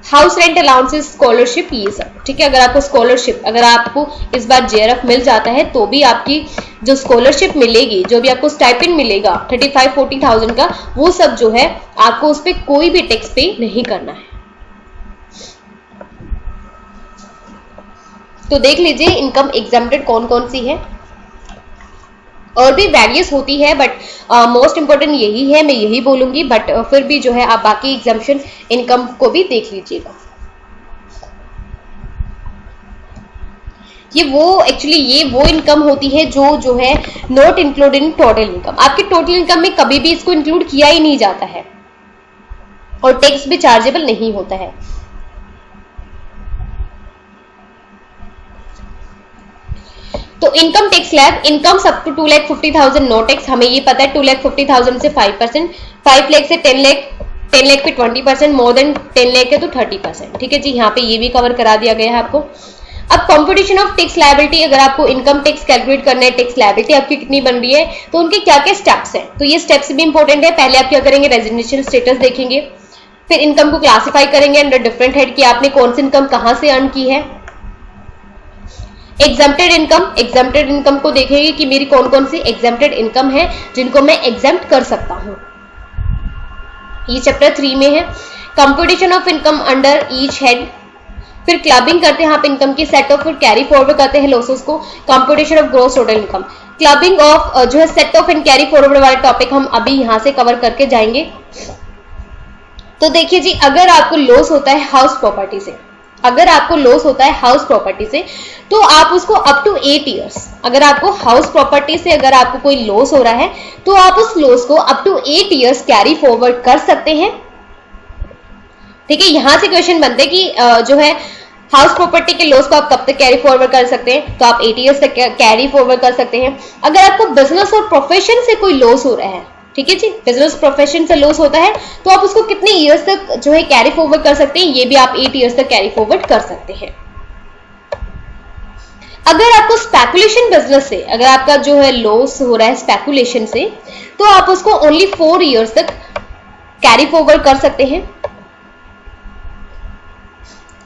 house rent allowances, scholarship, ये सब ठीक है। अगर आपको स्कॉलरशिप, अगर आपको इस बार जेआरएफ मिल जाता है तो भी आपकी जो स्कॉलरशिप मिलेगी, जो भी आपको स्टाइपेंड मिलेगा 35-40,000 का, वो सब जो है आपको उस पर कोई भी टैक्स पे नहीं करना है। तो देख लीजिए इनकम एग्जेम्प्टेड कौन कौन सी है, और भी वेरियस होती है, बट मोस्ट इंपॉर्टेंट यही है, मैं यही बोलूंगी। बट फिर भी जो है आप बाकी एग्जाम्पशन इनकम को भी देख लीजिएगा। ये वो इनकम होती है जो है not included in total income. आपकी टोटल इनकम में कभी भी इसको इंक्लूड किया ही नहीं जाता है और टैक्स भी चार्जेबल नहीं होता है। तो income tax slab, income up to 2,50,000 no tax, हमें ये पता है 2,50,000 से 5%, 5 लाख से 10 लाख, 10 लाख पे 20%, मोर देन 10 लाख है तो 30%। ठीक है जी, यहाँ पे ये भी कवर करा दिया गया है आपको। अब कंप्यूटेशन ऑफ टैक्स लायबिलिटी, अगर आपको इनकम टैक्स कैलकुलेट करना है, टैक्स लायबिलिटी आपकी कितनी बन रही है, तो उनके क्या क्या स्टेप्स हैं, तो ये स्टेप्स भी इंपॉर्टेंट है। पहले आप क्या करेंगे, रेजिडेंशियल स्टेटस देखेंगे, फिर इनकम को क्लासिफाई करेंगे अंडर डिफरेंट हेड कि आपने कौन सी इनकम कहां से अर्न की है। एग्जेम्प्टेड इनकम, एग्जेम्प्टेड इनकम को देखेंगे कि मेरी कौन कौन सी एग्जेम्प्टेड इनकम है जिनको मैं एग्जेम्प्ट कर सकता हूं, ये चैप्टर 3 में है। Computation of income under each head, फिर क्लबिंग करते हैं आप इनकम की सेट ऑफ, फिर कैरी फॉरवर्ड करते हैं लॉसेस को। Computation of gross total income, clubbing of जो है set of and carry forward वाले टॉपिक हम अभी यहां से कवर करके जाएंगे। तो देखिए जी, अगर आपको लॉस होता है हाउस प्रॉपर्टी से, अगर आपको लॉस होता है हाउस प्रॉपर्टी से, तो आप उसको अप टू 8 ईयर्स, अगर आपको हाउस प्रॉपर्टी से अगर आपको कोई लॉस हो रहा है तो आप उस लॉस को up to 8 years carry forward कर सकते हैं। ठीक है, यहां से क्वेश्चन बनते हैं कि जो है हाउस प्रॉपर्टी के लॉस को आप कब तक कैरी फॉरवर्ड कर सकते हैं, तो आप 8 ईयर्स तक कैरी फॉरवर्ड कर सकते हैं। अगर आपको बिजनेस और प्रोफेशन से कोई लॉस हो रहा है, ठीक है जी, बिजनेस प्रोफेशन से लॉस होता है, तो आप उसको कितने ईयर्स तक जो है कैरी फॉरवर्ड कर सकते हैं, ये भी आप 8 ईयर्स तक कैरी फॉरवर्ड कर सकते हैं। अगर आपको स्पेकुलेशन बिजनेस से, अगर आपका जो है लॉस हो रहा है स्पेकुलेशन से, तो आप उसको ओनली 4 ईयर्स तक कैरी फॉरवर्ड कर सकते हैं।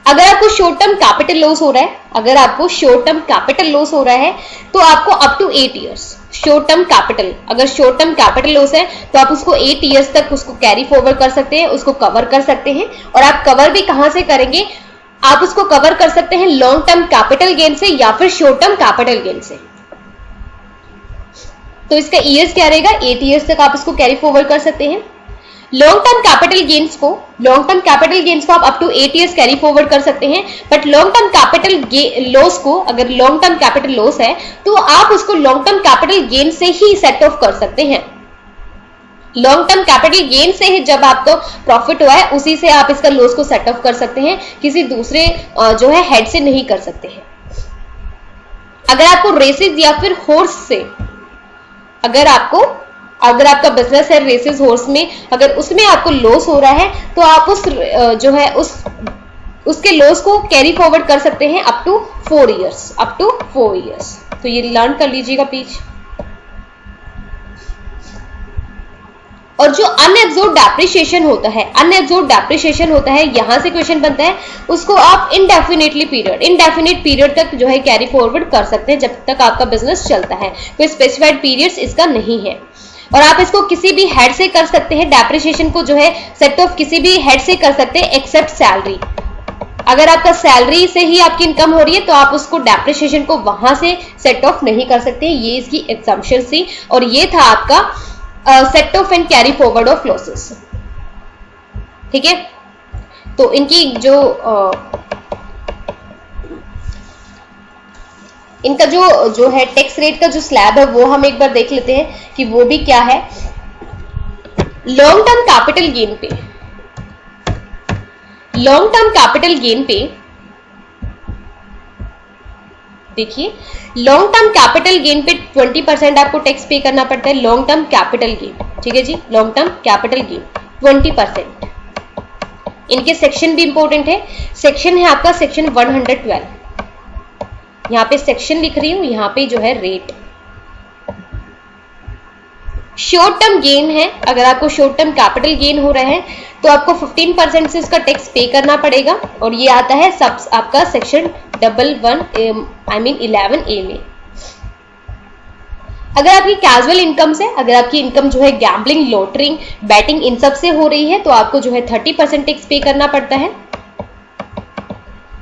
अगर आपको शॉर्ट टर्म कैपिटल लॉस हो रहा है, अगर आपको शॉर्ट टर्म कैपिटल लॉस हो रहा है तो आपको up to 8 years short term capital, अगर शॉर्ट टर्म कैपिटल लॉस है तो आप उसको 8 ईयर्स तक उसको कैरी फॉरवर्ड कर सकते हैं, उसको कवर कर सकते हैं। और आप कवर भी कहां से करेंगे, आप उसको कवर कर सकते हैं लॉन्ग टर्म कैपिटल गेन से या फिर शॉर्ट टर्म कैपिटल गेन से। तो इसका ईयर्स क्या रहेगा, 8 ईयर्स तक आप इसको कैरी फॉरवर्ड कर सकते हैं। लॉन्ग टर्म कैपिटल गेन्स को आप up to 8 years carry forward कर सकते हैं। But long term capital loss को, अगर लॉन्ग टर्म कैपिटल लॉस है तो आप उसको लॉन्ग टर्म कैपिटल गेन से ही सेट ऑफ कर सकते हैं। लॉन्ग टर्म कैपिटल गेन से ही जब आपको प्रॉफिट हुआ है उसी से आप इसका लॉस को सेट ऑफ कर सकते हैं, किसी दूसरे जो है हेड से नहीं कर सकते हैं। अगर आपको रेसेस या फिर हॉर्स से, अगर आपका बिजनेस है रेसेस हॉर्स में, अगर उसमें आपको लॉस हो रहा है तो आप उस जो है उसके लॉस को कैरी फॉरवर्ड कर सकते हैं अप टू 4 ईयर्स। तो ये लर्न कर लीजिएगा प्लीज। और जो अनएब्जॉर्ब डेप्रिसिएशन होता है, यहां से क्वेश्चन बनता है, उसको आप इंडेफिनेट पीरियड तक जो है कैरी फॉरवर्ड कर सकते हैं जब तक आपका बिजनेस चलता है। कोई स्पेसिफाइड पीरियड्स इसका नहीं है। और आप इसको किसी भी हेड से कर सकते हैं, डेप्रिसिएशन को जो है सेट ऑफ किसी भी हेड से कर सकते हैं एक्सेप्ट सैलरी। अगर आपका सैलरी से ही आपकी इनकम हो रही है तो आप उसको डेप्रिसिएशन को वहां से सेट ऑफ नहीं कर सकते। ये इसकी एग्जम्पशन थी और ये था आपका set of and carry forward of losses. ठीक है, तो इनकी इनका जो है टैक्स रेट का जो स्लैब है वो हम एक बार देख लेते हैं कि वो भी क्या है। लॉन्ग टर्म कैपिटल गेन पे देखिए, लॉन्ग टर्म कैपिटल गेन पे 20% आपको टैक्स पे करना पड़ता है। लॉन्ग टर्म कैपिटल गेन, ठीक है जी, लॉन्ग टर्म कैपिटल गेन 20%। इनके सेक्शन भी इंपॉर्टेंट है। सेक्शन है आपका सेक्शन 112, यहां पे सेक्शन लिख रही हूं, यहां पे जो है रेट। शॉर्ट टर्म गेन है, अगर आपको शॉर्ट टर्म कैपिटल गेन हो रहा है तो आपको 15% से उसका टैक्स पे करना पड़ेगा, और ये आता है सब आपका सेक्शन 11A में। अगर आपकी कैजुअल इनकम से, अगर आपकी इनकम जो है गैम्बलिंग, लॉटरिंग, बैटिंग इन सब से हो रही है तो आपको जो है 30% टैक्स पे करना पड़ता है,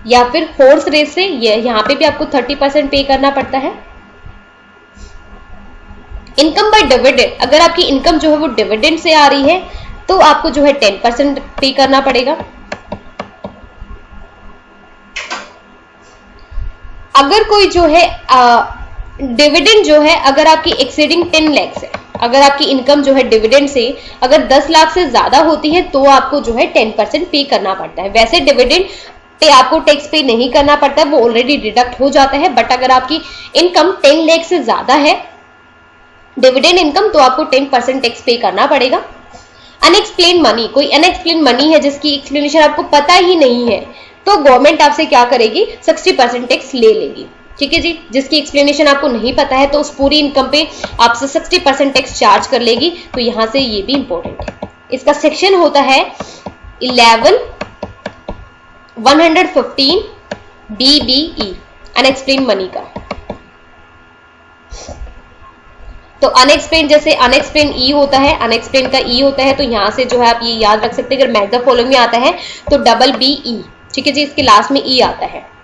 या फिर हॉर्स रेस से यहां पे भी आपको 30% पे करना पड़ता है। इनकम बाय डिविडेंड, अगर आपकी इनकम जो है वो डिविडेंड से आ रही है तो आपको जो है 10% पे करना पड़ेगा। अगर कोई जो है डिविडेंड जो है, अगर आपकी एक्सीडिंग 10 लाख है, अगर आपकी इनकम जो है डिविडेंड से अगर 10 लाख से ज्यादा होती है तो आपको जो है 10% पे करना पड़ता है। वैसे डिविडेंड पे आपको टैक्स पे नहीं करना पड़ता है, वो ऑलरेडी डिडक्ट हो जाता है। बट अगर आपकी इनकम 10 लाख से ज्यादा है डिविडेंड इनकम, तो आपको 10% टैक्स पे करना पड़ेगा। अनएक्सप्लेन मनी, कोई अनएक्सप्लेन मनी है जिसकी एक्सप्लेनेशन आपको पता ही नहीं है, तो गवर्नमेंट आपसे क्या करेगी, 60% टैक्स ले लेगी। ठीक है जी, जिसकी एक्सप्लेनेशन आपको नहीं पता है तो उस पूरी इनकम पे आपसे 60% टैक्स चार्ज कर लेगी। तो यहां से ये भी इंपॉर्टेंट है। इसका सेक्शन होता है 11(115) BBE, अनएक्सप्लेन मनी का। तो अनएक्सप्लेन, जैसे अनएक्सप्लेन ई होता है, अनएक्सप्लेन का ई होता है, तो यहां से जो है आप ये याद रख सकते हैं। अगर मैच द फॉलोइंग में आता है तो BBE, ठीक है जी, इसके लास्ट में ई आता है।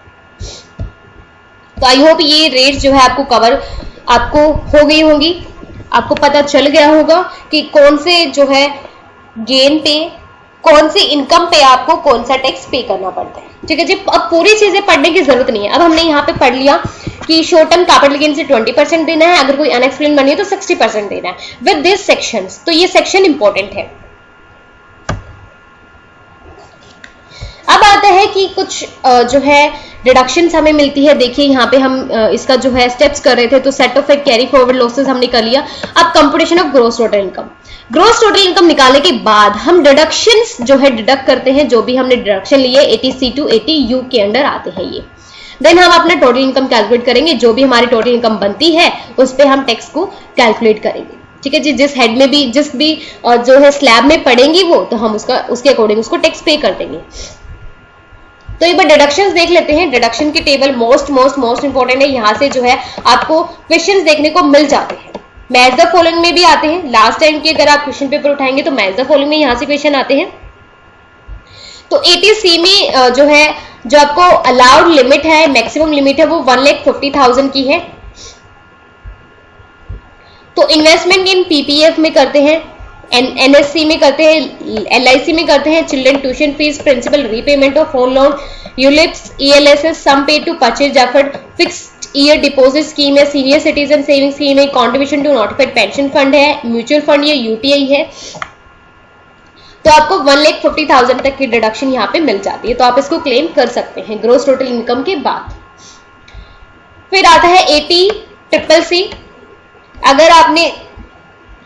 तो आई होप ये रेट जो है आपको कवर आपको हो गई होंगी, आपको पता चल गया होगा कि कौन से जो है गेन पे, कौन सी इनकम पे आपको कौन सा टैक्स पे करना पड़ता है। ठीक है जी, अब पूरी चीजें पढ़ने की जरूरत नहीं है। अब हमने यहाँ पे पढ़ लिया कि शॉर्ट टर्म कैपिटल गेन से 20% देना है, अगर कोई अनएक्सप्लेन मनी है तो 60% देना है विद दिस सेक्शंस। तो ये सेक्शन इंपॉर्टेंट है। अब आता है कि कुछ जो है डिडक्शंस हमें मिलती है। देखिए यहाँ पे हम इसका जो है स्टेप्स कर रहे थे, तो set of and carry forward losses हमने कर लिया। अब computation of gross total income, gross total income निकालने के बाद हम डिडक्शंस जो है डिडक्ट करते हैं, जो भी हमने डिडक्शन लिए 80C to 80U के अंडर आते हैं ये। देन हम अपना टोटल इनकम कैलकुलेट करेंगे, जो भी हमारी टोटल इनकम बनती है उस पर हम टैक्स को कैलकुलेट करेंगे। ठीक है जी, जिस हेड में भी, जिस भी जो है स्लैब में पड़ेंगी वो, तो हम उसके अकॉर्डिंग उसको टैक्स पे कर देंगे। तो एक बार डिडक्शंस देख लेते हैं। डिडक्शन की टेबल मोस्ट इंपॉर्टेंट है। यहाँ से जो है आपको क्वेश्चंस देखने को मिल जाते हैं। मैच द फॉलोइंग में भी आते हैं। लास्ट टाइम की अगर आप क्वेश्चन पेपर उठाएंगे तो मैच द फॉलोइंग में यहाँ से क्वेश्चन आते हैं। तो 80C में जो है, जो आपको अलाउड लिमिट है, मैक्सिमम लिमिट है, वो 1,50,000 की है। तो इन्वेस्टमेंट इन PPF में करते हैं, NSC में करते हैं, LIC में करते हैं, children tuition fees, principal repayment of home loan, ULIPs, ELSS, sum paid to purchase effort, fixed year deposit scheme है, सीनियर सिटीजन सेविंग स्कीम है, contribution to notified pension fund है, म्यूचुअल फंड या UTI है। तो आपको 1,50,000 तक की डिडक्शन यहाँ पे मिल जाती है, तो आप इसको क्लेम कर सकते हैं ग्रोस टोटल इनकम के बाद। फिर आता है 80CCC। अगर आपने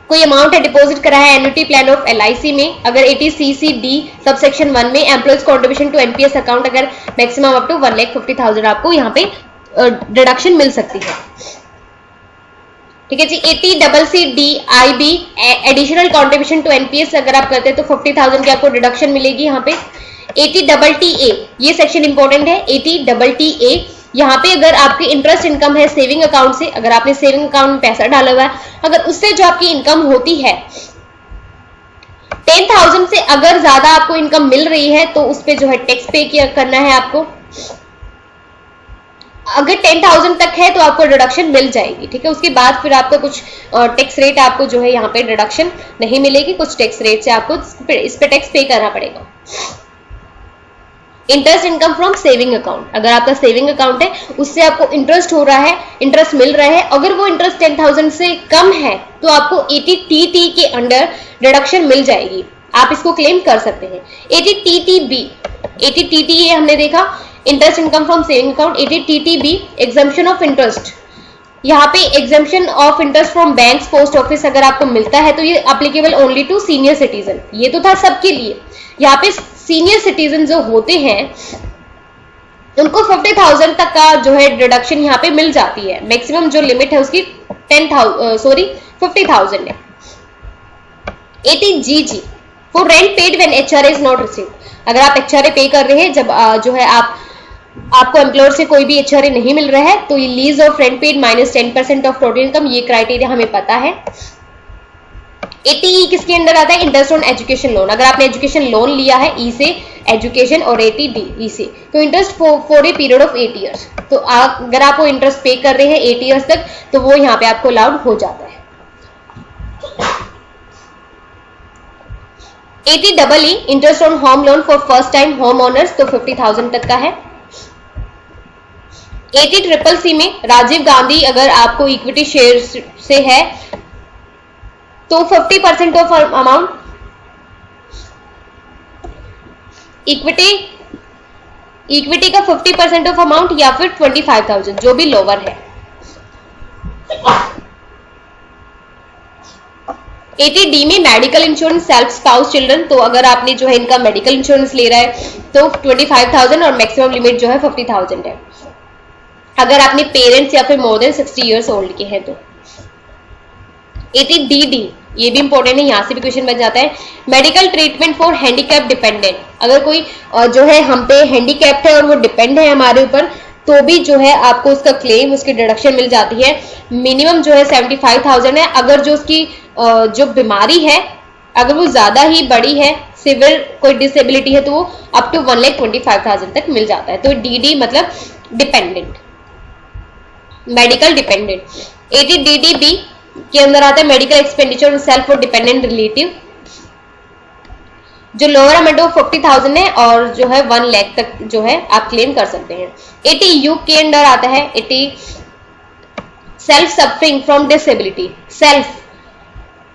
कोई अमाउंट है डिपॉजिट करा है एन्युटी प्लान ऑफ LIC में, अगर 80CCD सबसेक्शन 1 में employees contribution to NPS account, अगर मैक्सिमम अप टू 1,50,000 आपको यहाँ पे डिडक्शन मिल सकती है। ठीक है जी। 80CCD IB additional contribution to NPS अगर आप करते हैं तो 50,000 की आपको डिडक्शन मिलेगी यहाँ पे। 80TTA, ये सेक्शन इंपॉर्टेंट है। 80TTA, यहाँ पे अगर आपकी इंटरेस्ट इनकम है सेविंग अकाउंट से, अगर आपने सेविंग अकाउंट में पैसा डाला हुआ है, अगर उससे जो आपकी इनकम होती है 10,000 से अगर ज्यादा आपको इनकम मिल रही है तो उस पे जो है टैक्स पे करना है आपको। अगर 10,000 तक है तो आपको डिडक्शन मिल जाएगी, ठीक है। उसके बाद फिर आपका कुछ टैक्स रेट आपको जो है यहाँ पे डिडक्शन नहीं मिलेगी, कुछ टैक्स रेट से आपको इस पे टैक्स पे करना पड़ेगा। Interest income from saving account, अगर आपका सेविंग अकाउंट है उससे आपको इंटरेस्ट हो रहा है, इंटरेस्ट मिल रहा है, अगर वो इंटरेस्ट 10,000 से कम है तो आपको 80TT के अंडर डिडक्शन मिल जाएगी, आप इसको क्लेम कर सकते हैं। 80TTB, 80TT ये हमने देखा interest income from saving account. 80TTB exemption of interest, यहाँ पे exemption of interest from banks, post office अगर आपको मिलता है तो ये applicable only to senior citizen, ये तो था सबके लिए। यहाँ पे सीनियर सिटीजन जो होते हैं उनको 50,000 तक का जो है डिडक्शन यहाँ पे मिल जाती है, मैक्सिमम जो लिमिट है उसकी 50,000 है। 80GG for rent paid when HRA is not received, अगर आप HRA पे कर रहे हैं जब जो है आपको एम्प्लॉयर से कोई भी HRA नहीं मिल रहा है तो ये lease of rent paid minus 10% of total income, ये क्राइटेरिया हमें पता है। 80E किसके अंदर आता है? इंटरेस्ट ऑन एजुकेशन लोन, अगर आपने एजुकेशन लोन लिया है ई से एजुकेशन और 80D ई से, तो interest for a period of 8 years, तो अगर आप वो इंटरेस्ट पे कर रहे हैं 8 ईयर्स तक तो वो यहाँ पे आपको अलाउड हो जाता है। 80EE interest on home loan for first time home owners, तो 50,000 तक का है। 80CCC में राजीव गांधी अगर आपको इक्विटी शेयर से है तो 50% ऑफ अमाउंट इक्विटी का 50% ऑफ अमाउंट या फिर 25,000 जो भी लोअर है। 80D में medical insurance self spouse children, तो अगर आपने जो है इनका मेडिकल इंश्योरेंस ले रहा है तो 25,000 और मैक्सिमम लिमिट जो है 50,000 है, अगर आपने पेरेंट्स या फिर मोर देन 60 ईयर्स ओल्ड के हैं तो। 80DD ये भी इंपॉर्टेंट है, यहाँ से भी क्वेश्चन बन जाता है, medical treatment for handicap dependent, अगर कोई जो है हम पे हैंडीकैप्ड है और वो डिपेंड है हमारे ऊपर तो भी जो है आपको उसका क्लेम, उसकी डिडक्शन मिल जाती है। मिनिमम जो है 75,000 है, अगर जो उसकी जो बीमारी है अगर वो ज्यादा ही बड़ी है, सिवियर कोई डिसेबिलिटी है, तो वो अप टू 1,25,000 तक मिल जाता है। तो DD मतलब डिपेंडेंट, मेडिकल डिपेंडेंट। 80DDB के अंदर आता है मेडिकल एक्सपेंडिचर सेल्फ और डिपेंडेंट रिलेटिव, जो लोअर अमाउंट ऑफ 50,000 है और जो है 1 लाख तक जो है आप क्लेम कर सकते हैं। 80U के अंदर आता है 80 self suffering from disability, self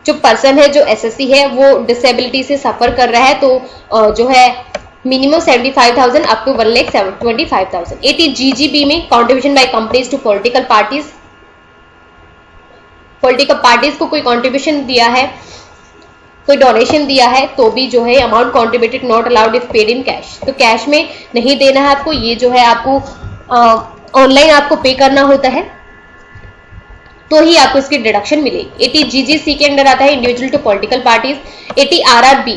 जो पर्सन है जो SSC है वो डिसेबिलिटी से सफर कर रहा है तो जो है मिनिमम 75,000 अप टू 1,25,000। 80GGB में contribution by companies to political parties, political parties को कोई कॉन्ट्रीब्यूशन दिया है, कोई डोनेशन दिया है तो भी जो है amount contributed not allowed if paid in cash, तो कैश में नहीं देना है आपको, ये जो है आपको ऑनलाइन आपको पे करना होता है तो ही आपको इसकी डिडक्शन मिलेगी। 80GGC के अंदर आता है individual to political parties. 80RRB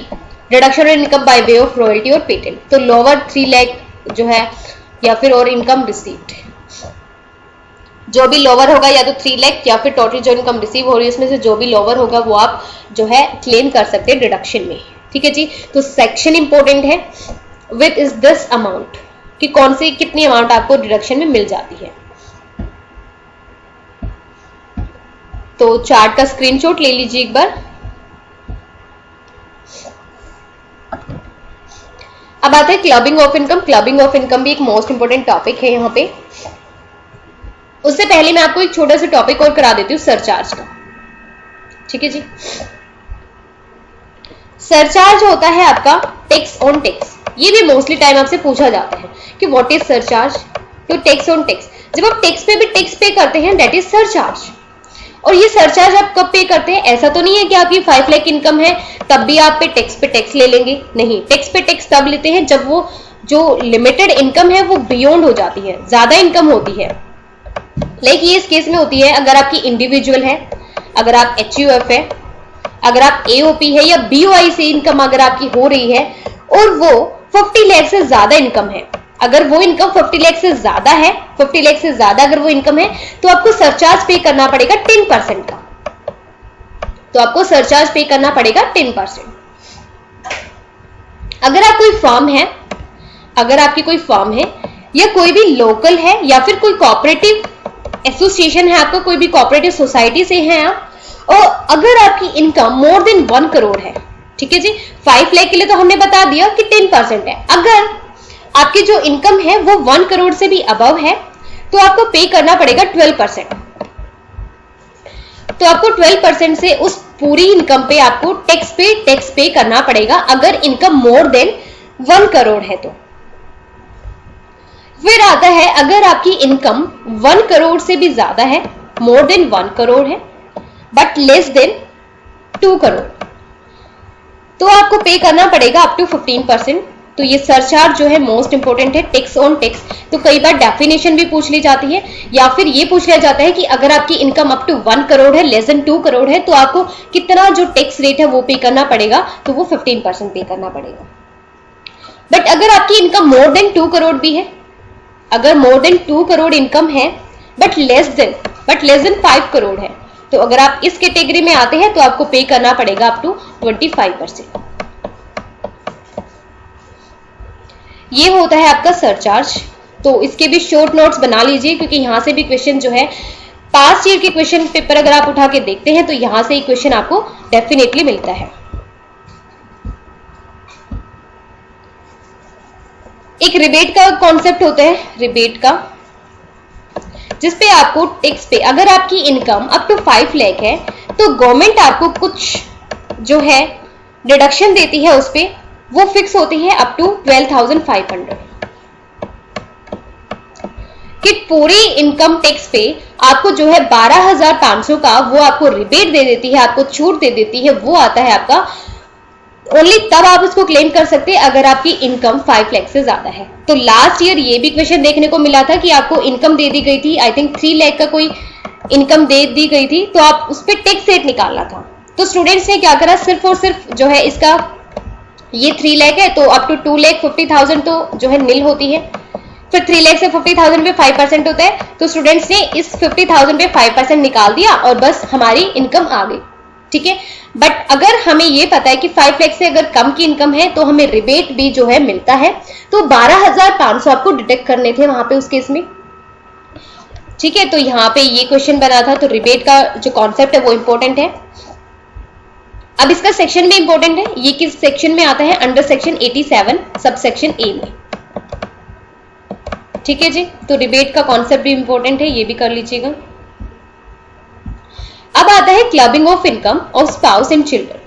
reduction in income by way of royalty और पेटेंट, तो लोअर 3 लाख जो है या फिर और इनकम रिसीव्ड, जो भी लोअर होगा या तो 3 लाख या फिर टोटल जो इनकम रिसीव हो रही है उसमें से जो भी लोअर होगा वो आप जो है क्लेम कर सकते हैं डिडक्शन में, ठीक है जी। तो सेक्शन इंपॉर्टेंट है विद इज दिस अमाउंट कि कौन सी कितनी अमाउंट आपको डिडक्शन में मिल जाती है। तो चार्ट का स्क्रीनशॉट ले लीजिए एक बार। अब आते हैं clubbing of income. Clubbing of income भी एक मोस्ट इंपोर्टेंट टॉपिक है यहाँ पे। उससे पहले मैं आपको एक छोटा सा टॉपिक और करा देती हूँ सरचार्ज का, ठीक है जी। सरचार्ज होता है आपका टैक्स ऑन टैक्स, ये भी मोस्टली टाइम आपसे पूछा जाता है कि व्हाट इज सरचार्ज, तो टैक्स ऑन टैक्स, जब आप टैक्स पे भी टैक्स पे करते हैं दैट इज सरचार्ज। और ये सरचार्ज आप कब पे करते हैं? ऐसा तो नहीं है कि आपकी 5 लाख इनकम है तब भी आप पे टैक्स ले लेंगे, नहीं, टैक्स पे टैक्स तब लेते हैं जब वो जो लिमिटेड इनकम है वो बियॉन्ड हो जाती है, ज्यादा इनकम होती है। लाइक ये इस केस में होती है अगर आपकी इंडिविजुअल है, अगर आप HUF है, अगर आप AOP है या BOI से इनकम अगर आपकी हो रही है और वो 50 लाख से ज्यादा इनकम है, अगर वो इनकम 50 लाख से ज्यादा है, 50 लाख से ज्यादा अगर वो इनकम है तो आपको सरचार्ज पे करना पड़ेगा 10% का, तो आपको सरचार्ज पे करना पड़ेगा 10%। अगर आप कोई फर्म है, अगर आपकी कोई फर्म है या कोई भी लोकल है या फिर कोई कोऑपरेटिव एसोसिएशन है आपका, कोई भी कोऑपरेटिव सोसाइटी से हैं आप, और अगर आपकी इनकम मोर देन 1 करोड़ है, ठीक है जी। 5 लाख के लिए तो हमने बता दिया कि 10% है। अगर आपकी जो इनकम है वो 1 करोड़ से भी अबव है तो आपको पे करना पड़ेगा 12%। तो आपको 12% से उस पूरी इनकम पे आपको टैक्स पे करना पड़ेगा अगर इनकम मोर देन 1 करोड़ है तो। फिर आता है अगर आपकी इनकम 1 करोड़ से भी ज्यादा है, मोर देन 1 करोड़ है बट लेस देन 2 करोड़, तो आपको पे करना पड़ेगा अप टू 15%। तो ये सरचार्ज जो है मोस्ट इंपोर्टेंट है, टैक्स ऑन टैक्स। तो कई बार डेफिनेशन भी पूछ ली जाती है या फिर ये पूछ लिया जाता है कि अगर आपकी इनकम अप टू 1 करोड़ है, लेस देन 2 करोड़ है, तो आपको कितना जो टैक्स रेट है वो पे करना पड़ेगा, तो वो 15% पे करना पड़ेगा। बट अगर आपकी इनकम मोर देन 2 करोड़ भी है, अगर मोर देन 2 करोड़ इनकम है बट लेस देन 5 करोड़ है, तो अगर आप इस कैटेगरी में आते हैं तो आपको पे करना पड़ेगा अप टू 25%। ये होता है आपका सरचार्ज। तो इसके भी शॉर्ट नोट्स बना लीजिए क्योंकि यहां से भी क्वेश्चन जो है पास्ट ईयर के क्वेश्चन पेपर अगर आप उठा के देखते हैं तो यहां से ही क्वेश्चन आपको डेफिनेटली मिलता है। एक रिबेट का कॉन्सेप्ट होता है, रिबेट का, जिसपे आपको टैक्स पे, अगर आपकी इनकम अप टू 5 लाख है तो गवर्नमेंट आपको कुछ जो है डिडक्शन देती है, उस पे वो फिक्स होती है अप टू 12,500 कि पूरी इनकम टैक्स पे आपको जो है 12,500 का वो आपको रिबेट दे देती है, आपको छूट दे देती है। वो आता है आपका ओनली तब आप उसको क्लेम कर सकते हैं अगर आपकी इनकम 5 लाख से ज्यादा है। तो लास्ट ईयर ये भी क्वेश्चन देखने को मिला था कि आपको इनकम दे दी गई थी, आई थिंक 3 लाख का कोई इनकम दे दी गई थी, तो आप उस पर टैक्स रेट निकालना था। तो स्टूडेंट्स ने क्या करा, सिर्फ और सिर्फ जो है इसका ये 3 लाख है तो अप टू 2,50,000 तो जो है निल होती है, फिर 3 लाख से 50,000 पे 5% होता है। तो स्टूडेंट्स ने इस 50,000 पे 5% निकाल दिया और बस हमारी इनकम आ गई, ठीक है। बट अगर हमें ये पता है कि 5 लाख से अगर कम की इनकम है तो हमें रिबेट भी जो है मिलता है, तो 12,500 आपको डिडक्ट करने थे वहां पे उस केस में, ठीक है। तो यहाँ पे ये क्वेश्चन बना था, तो रिबेट का जो कॉन्सेप्ट है वो इंपॉर्टेंट है। अब इसका सेक्शन भी इंपॉर्टेंट है, ये किस सेक्शन में आता है, under section 87 sub section A में, ठीक है जी। तो रिबेट का कॉन्सेप्ट भी इंपॉर्टेंट है, ये भी कर लीजिएगा। अब आता है clubbing of income of spouse and children.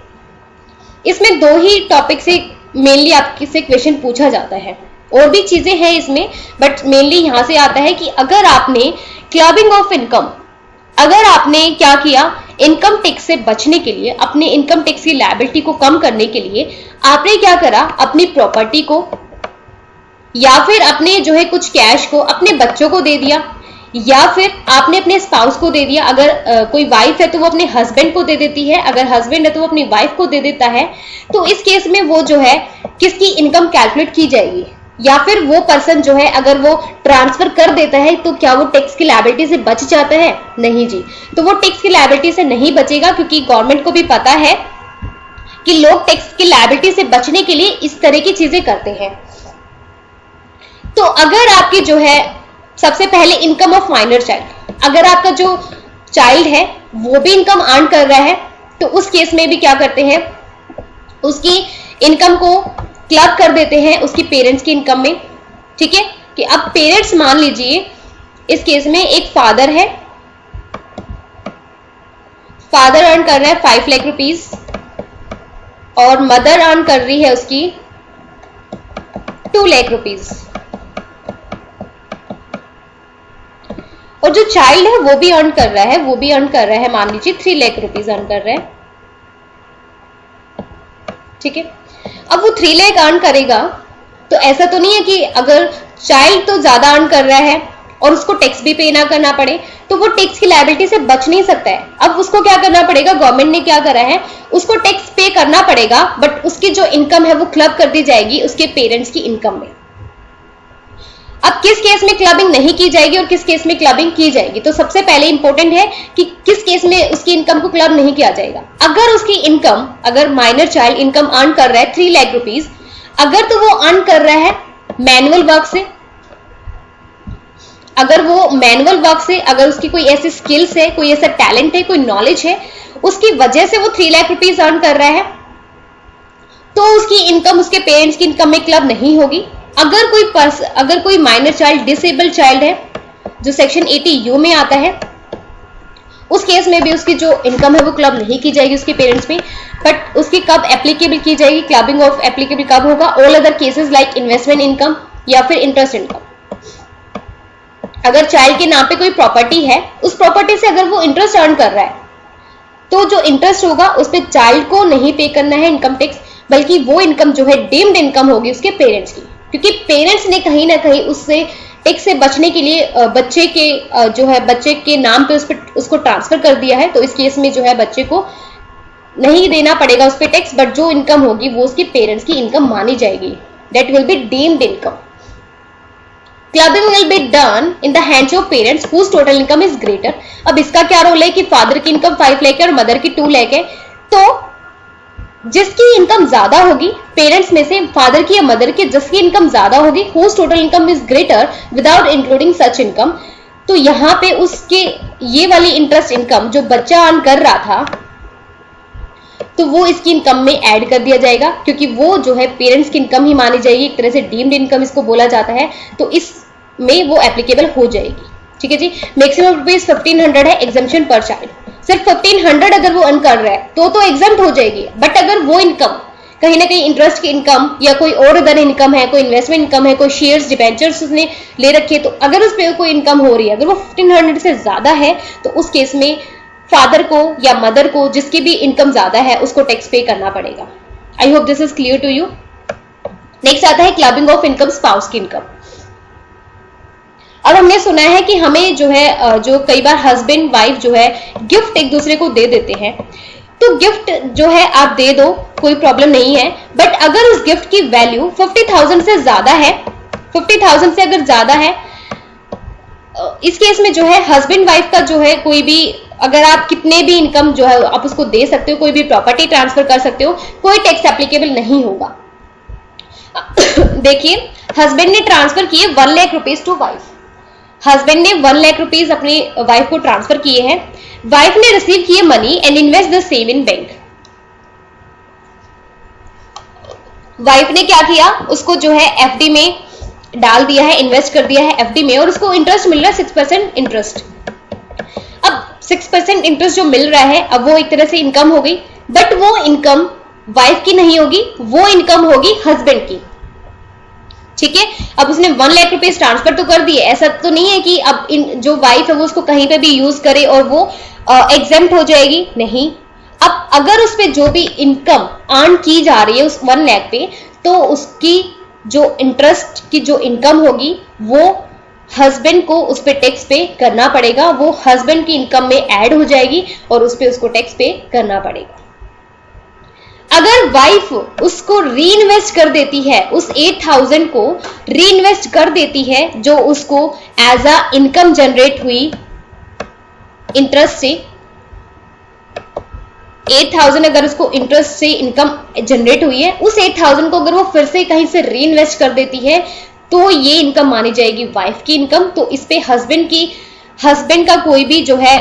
इसमें 2 ही टॉपिक से मेनली आपसे से क्वेश्चन पूछा जाता है, और भी चीजें हैं इसमें, बट मेनली यहां से आता है कि अगर आपने क्लबिंग ऑफ इनकम, अगर आपने क्या किया, इनकम टैक्स से बचने के लिए, अपने इनकम टैक्स की लायबिलिटी को कम करने के लिए आपने क्या करा, अपनी प्रॉपर्टी को या फिर अपने जो है कुछ कैश को अपने बच्चों को दे दिया, या फिर आपने अपने स्पाउस को दे दिया। अगर कोई वाइफ है तो वो अपने हस्बैंड को दे देती है, अगर हस्बैंड है तो वो अपनी वाइफ को दे देता है। तो इस केस में वो जो है किसकी इनकम कैलकुलेट की जाएगी, या फिर वो पर्सन जो है अगर वो ट्रांसफर कर देता है तो क्या वो टैक्स की लायबिलिटी से बच जाता है? नहीं जी, तो वो टैक्स की लायबिलिटी से नहीं बचेगा, क्योंकि गवर्नमेंट को भी पता है कि लोग टैक्स की लायबिलिटी से बचने के लिए इस तरह की चीजें करते हैं। तो अगर आपकी जो है सबसे पहले इनकम ऑफ माइनर चाइल्ड, अगर आपका जो चाइल्ड है वो भी इनकम अर्न कर रहा है, तो उस केस में भी क्या करते हैं, उसकी इनकम को क्लब कर देते हैं उसकी पेरेंट्स की इनकम में, ठीक है। कि अब पेरेंट्स, मान लीजिए इस केस में एक फादर है, फादर अर्न कर रहा है 5 लाख रुपीस और मदर अर्न कर रही है उसकी 2 लाख रुपीस, और जो चाइल्ड है वो भी अर्न कर रहा है, मान लीजिए 3 लाख रुपीस अर्न कर रहा है, ठीक है। अब वो 3 लाख अर्न करेगा, तो ऐसा तो नहीं है कि अगर चाइल्ड तो ज्यादा अर्न कर रहा है और उसको टैक्स भी पे ना करना पड़े, तो वो टैक्स की लायबिलिटी से बच नहीं सकता है। अब उसको क्या करना पड़ेगा, गवर्नमेंट ने क्या करा है, उसको टैक्स पे करना पड़ेगा, बट उसकी जो इनकम है वो क्लब कर दी जाएगी उसके पेरेंट्स की इनकम में। अब किस केस में क्लबिंग नहीं की जाएगी और किस केस में क्लबिंग की जाएगी, तो सबसे पहले इंपॉर्टेंट है कि किस केस में उसकी इनकम को क्लब नहीं किया जाएगा। अगर उसकी इनकम, अगर माइनर चाइल्ड इनकम अर्न कर रहा है 3 लाख रुपीस, अगर तो वो अर्न कर रहा है मैनुअल वर्क से, अगर वो मैनुअल वर्क से, अगर उसकी कोई ऐसी स्किल्स है, कोई ऐसा टैलेंट है, कोई नॉलेज है, उसकी वजह से वो 3 लाख रुपीज अर्न कर रहा है, तो उसकी इनकम उसके पेरेंट्स की इनकम में क्लब नहीं होगी। अगर कोई माइनर चाइल्ड, डिसेबल्ड चाइल्ड है जो सेक्शन 80U में आता है, उस केस में भी उसकी जो इनकम है वो क्लब नहीं की जाएगी उसके पेरेंट्स में, बट उसकी कब एप्लीकेबल की जाएगी, क्लबिंग ऑफ एप्लीकेबल कब होगा, all other cases like investment income या फिर इंटरेस्ट इनकम। अगर चाइल्ड के नाम पे कोई प्रॉपर्टी है, उस प्रॉपर्टी से अगर वो इंटरेस्ट अर्न कर रहा है, तो जो इंटरेस्ट होगा उस पर चाइल्ड को नहीं पे करना है इनकम टैक्स, बल्कि वो इनकम जो है डीम्ड इनकम होगी उसके पेरेंट्स की, क्योंकि पेरेंट्स ने कहीं ना कहीं उससे टैक्स से बचने के लिए बच्चे के नाम पे उसको ट्रांसफर कर दिया है। तो इस केस में जो है बच्चे को नहीं देना पड़ेगा उस पर टैक्स, बट जो इनकम होगी वो उसके पेरेंट्स की इनकम मानी जाएगी, that will be deemed income. Clubbing will be done in the hands of parents whose total income is greater. अब इसका क्या रोल है कि फादर की इनकम 5 लाख है और मदर की 2 लाख है, तो जिसकी इनकम ज्यादा होगी पेरेंट्स में से, फादर की या मदर की जिसकी इनकम ज्यादा होगी, whose total income is greater without including such income, तो यहाँ पे उसके ये वाली इंटरेस्ट इनकम जो बच्चा अर्न कर रहा था, तो वो इसकी इनकम में ऐड कर दिया जाएगा, क्योंकि वो जो है पेरेंट्स की इनकम ही मानी जाएगी, एक तरह से डीम्ड इनकम इसको बोला जाता है, तो इसमें वो एप्लीकेबल हो जाएगी। ठीक है जी। मैक्सिमम रुपीज 1500 है एग्जम्पशन पर चाइल्ड। सिर्फ 1500 अगर वो अर्न कर रहा है तो एग्जम्प्ट हो जाएगी, बट अगर वो इनकम कहीं ना कहीं इंटरेस्ट की इनकम या कोई और अदर इनकम है, कोई इन्वेस्टमेंट इनकम है, कोई शेयर्स डिबेंचर्स उसने ले रखे, तो अगर उस पर कोई इनकम हो रही है, अगर वो 1500 से ज्यादा है, तो उस केस में फादर को या मदर को जिसकी भी इनकम ज्यादा है उसको टैक्स पे करना पड़ेगा। I hope this is clear to you. Next आता है क्लबिंग ऑफ इनकम, स्पाउस की इनकम। अब हमने सुना है कि हमें जो है जो कई बार हस्बैंड वाइफ जो है गिफ्ट एक दूसरे को दे देते हैं, तो गिफ्ट जो है आप दे दो, कोई प्रॉब्लम नहीं है, बट अगर उस गिफ्ट की वैल्यू 50,000 से ज्यादा है, 50,000 से अगर ज्यादा है, इस केस में जो है हस्बैंड वाइफ का जो है कोई भी, अगर आप कितने भी इनकम जो है आप उसको दे सकते हो, कोई भी प्रॉपर्टी ट्रांसफर कर सकते हो, कोई टैक्स एप्लीकेबल नहीं होगा। देखिए, हस्बैंड ने ट्रांसफर किए 1 lakh rupees to wife, husband ने 1 लाख रुपीज अपनी वाइफ को ट्रांसफर किए हैं, वाइफ ने रिसीव किए money and invest the same in bank. Wife ने क्या किया, उसको जो है एफडी में डाल दिया है, इन्वेस्ट कर दिया है एफडी में, और उसको इंटरेस्ट मिल रहा है 6% इंटरेस्ट। अब 6% इंटरेस्ट जो मिल रहा है, अब वो एक तरह से इनकम हो गई, बट वो इनकम वाइफ की नहीं होगी, वो इनकम होगी हस्बैंड की। ठीक है। अब उसने 1 लाख रुपीज ट्रांसफर तो कर दिए, ऐसा तो नहीं है कि अब जो वाइफ है वो उसको कहीं पे भी यूज करे और वो एग्जेम्प्ट हो जाएगी, नहीं। अब अगर उस पे जो भी इनकम अर्न की जा रही है उस 1 लाख पे, तो उसकी जो इंटरेस्ट की जो इनकम होगी वो हस्बैंड को उस पे टैक्स पे करना पड़ेगा, वो हस्बैंड की इनकम में ऐड हो जाएगी और उस पे उसको टैक्स पे करना पड़ेगा। अगर वाइफ उसको री-इन्वेस्ट कर देती है, उस 8,000 को री-इन्वेस्ट कर देती है जो उसको एज अ इनकम जनरेट हुई इंटरेस्ट से, 8,000 अगर उसको इंटरेस्ट से इनकम जनरेट हुई है, उस 8,000 को अगर वो फिर से कहीं से री-इन्वेस्ट कर देती है, तो ये इनकम मानी जाएगी वाइफ की इनकम। तो इस पे हस्बैंड का कोई भी जो है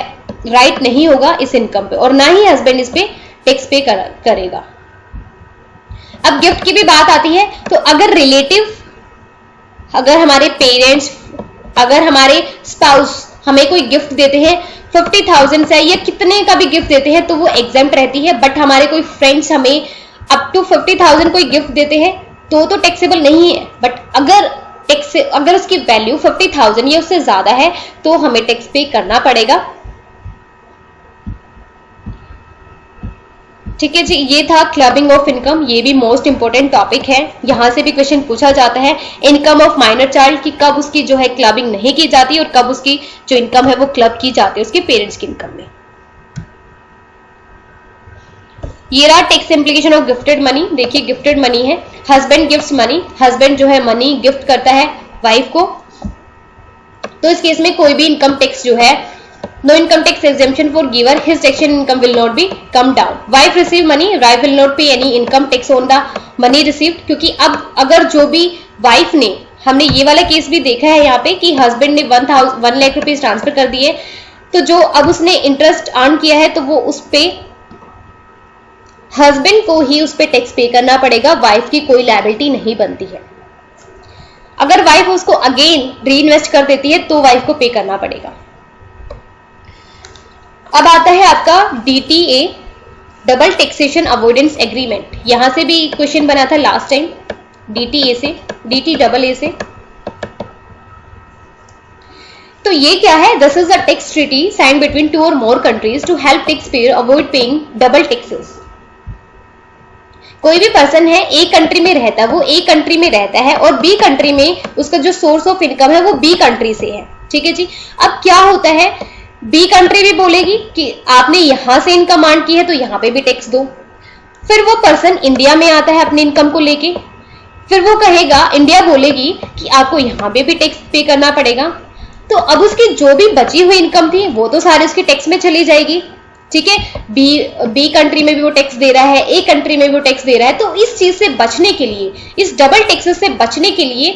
राइट नहीं होगा इस इनकम पे, और ना ही हस्बैंड इस पे टैक्स पे करेगा। अब गिफ्ट की भी बात आती है, तो अगर रिलेटिव, अगर हमारे पेरेंट्स, अगर हमारे स्पाउस हमें कोई गिफ्ट देते हैं 50,000 से या कितने का भी गिफ्ट देते हैं, तो वो एग्जेम्प्ट रहती है, बट हमारे कोई फ्रेंड्स हमें अप टू 50,000 कोई गिफ्ट देते हैं तो टैक्सेबल नहीं है, बट अगर उसकी वैल्यू 50,000 या उससे ज्यादा है तो हमें टैक्स पे करना पड़ेगा। ठीक है जी, ये था क्लबिंग ऑफ इनकम, ये भी मोस्ट इंपोर्टेंट टॉपिक है, यहां से भी क्वेश्चन पूछा जाता है इनकम ऑफ माइनर चाइल्ड की, कब उसकी जो है क्लबिंग नहीं की जाती और कब उसकी जो इनकम है वो क्लब की जाती है उसके पेरेंट्स की इनकम में। ये रहा tax implication of gifted money. देखिए, गिफ्टेड मनी है, हस्बैंड गिफ्ट्स मनी, हस्बैंड जो है मनी गिफ्ट करता है वाइफ को, तो इस केस में कोई भी इनकम टैक्स जो है, no income tax exemption for giver, his taxation income will not be come down. Wife receive money, wife will not pay any income tax on the money received, क्योंकि अब अगर जो भी वाइफ ने हमने ये वाला केस भी देखा है यहाँ पे कि हस्बैंड ने 1 लाख रुपीज ट्रांसफर कर दिए, तो जो अब उसने इंटरेस्ट अर्न किया है तो वो उस पे हस्बैंड को ही उस पे टैक्स पे करना पड़ेगा, वाइफ की कोई लायबिलिटी नहीं बनती है। अगर वाइफ उसको अगेन री इन्वेस्ट कर देती है तो वाइफ को पे करना पड़ेगा। अब आता है आपका DTA, double taxation avoidance agreement. यहां से भी क्वेश्चन बना था लास्ट टाइम, DTA से, DTAA से। तो ये क्या है? This is a tax treaty sign between 2 और more countries to help tax payer avoid paying double taxes. कोई भी पर्सन है एक कंट्री में रहता है, वो एक कंट्री में रहता है और बी कंट्री में उसका जो सोर्स ऑफ इनकम है वो बी कंट्री से है, ठीक है जी। अब क्या होता है, बी कंट्री भी बोलेगी कि आपने यहां से इनकम अर्न की है तो यहां पे भी टैक्स दो। फिर वो पर्सन इंडिया में आता है अपनी इनकम को लेके, फिर वो कहेगा, इंडिया बोलेगी कि आपको यहां पे भी टैक्स पे करना पड़ेगा। तो अब उसकी जो भी बची हुई इनकम थी वो तो सारी उसकी टैक्स में चली जाएगी, ठीक है। बी कंट्री में भी वो टैक्स दे रहा है, ए कंट्री में भी वो टैक्स दे रहा है। तो इस चीज से बचने के लिए, इस डबल टैक्सेस से बचने के लिए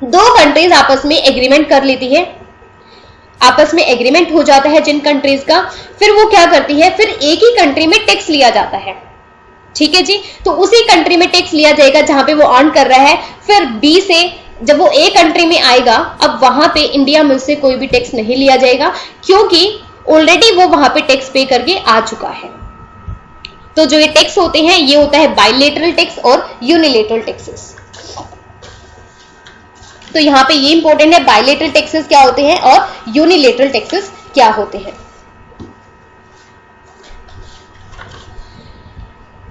दो कंट्रीज आपस में एग्रीमेंट कर लेती है, आपस में एग्रीमेंट हो जाता है जिन कंट्रीज का। फिर वो क्या करती है, फिर एक ही कंट्री में टैक्स लिया जाता है, ठीक है जी। तो उसी कंट्री में टैक्स लिया जाएगा जहां पे वो अर्न कर रहा है। फिर बी से जब वो ए कंट्री में आएगा, अब वहां पे इंडिया में उससे कोई भी टैक्स नहीं लिया जाएगा क्योंकि ऑलरेडी वो वहां पे टैक्स पे करके आ चुका है। तो जो ये टैक्स होते हैं ये होता है बाइलेटरल टैक्स और यूनिलेटरल टैक्सेस। तो यहाँ पे ये इंपॉर्टेंट है, बाइलेटरल टैक्सेस क्या होते हैं और यूनिलेटरल टैक्सेस क्या होते हैं।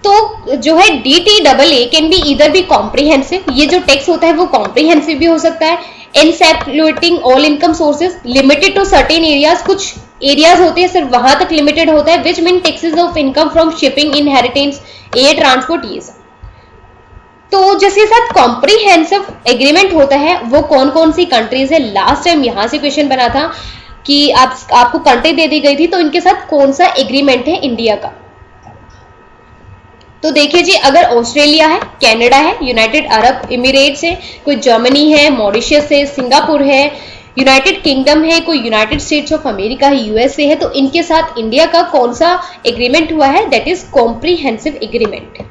तो जो है DTAA can be either be comprehensive, ये जो टैक्स होता है वो कॉम्प्रिहेंसिव भी हो सकता है। Accentuating all income sources, limited to certain areas, कुछ एरियाज होते हैं सिर्फ वहां तक लिमिटेड होता है। Which mean taxes of income from shipping, inheritance, air transport, ये सब। तो जिसके साथ कॉम्प्रिहेंसिव एग्रीमेंट होता है वो कौन कौन सी कंट्रीज है। लास्ट टाइम यहां से क्वेश्चन बना था कि आपको कंट्री दे दी गई थी, तो इनके साथ कौन सा एग्रीमेंट है इंडिया का। तो देखिए जी, अगर ऑस्ट्रेलिया है, कनाडा है, यूनाइटेड अरब एमिरेट्स है, कोई जर्मनी है, मॉरिशस है, सिंगापुर है, यूनाइटेड किंगडम है, कोई यूनाइटेड स्टेट्स ऑफ अमेरिका है, यूएसए है, तो इनके साथ इंडिया का कौन सा एग्रीमेंट हुआ है, दैट इज कॉम्प्रिहेंसिव एग्रीमेंट।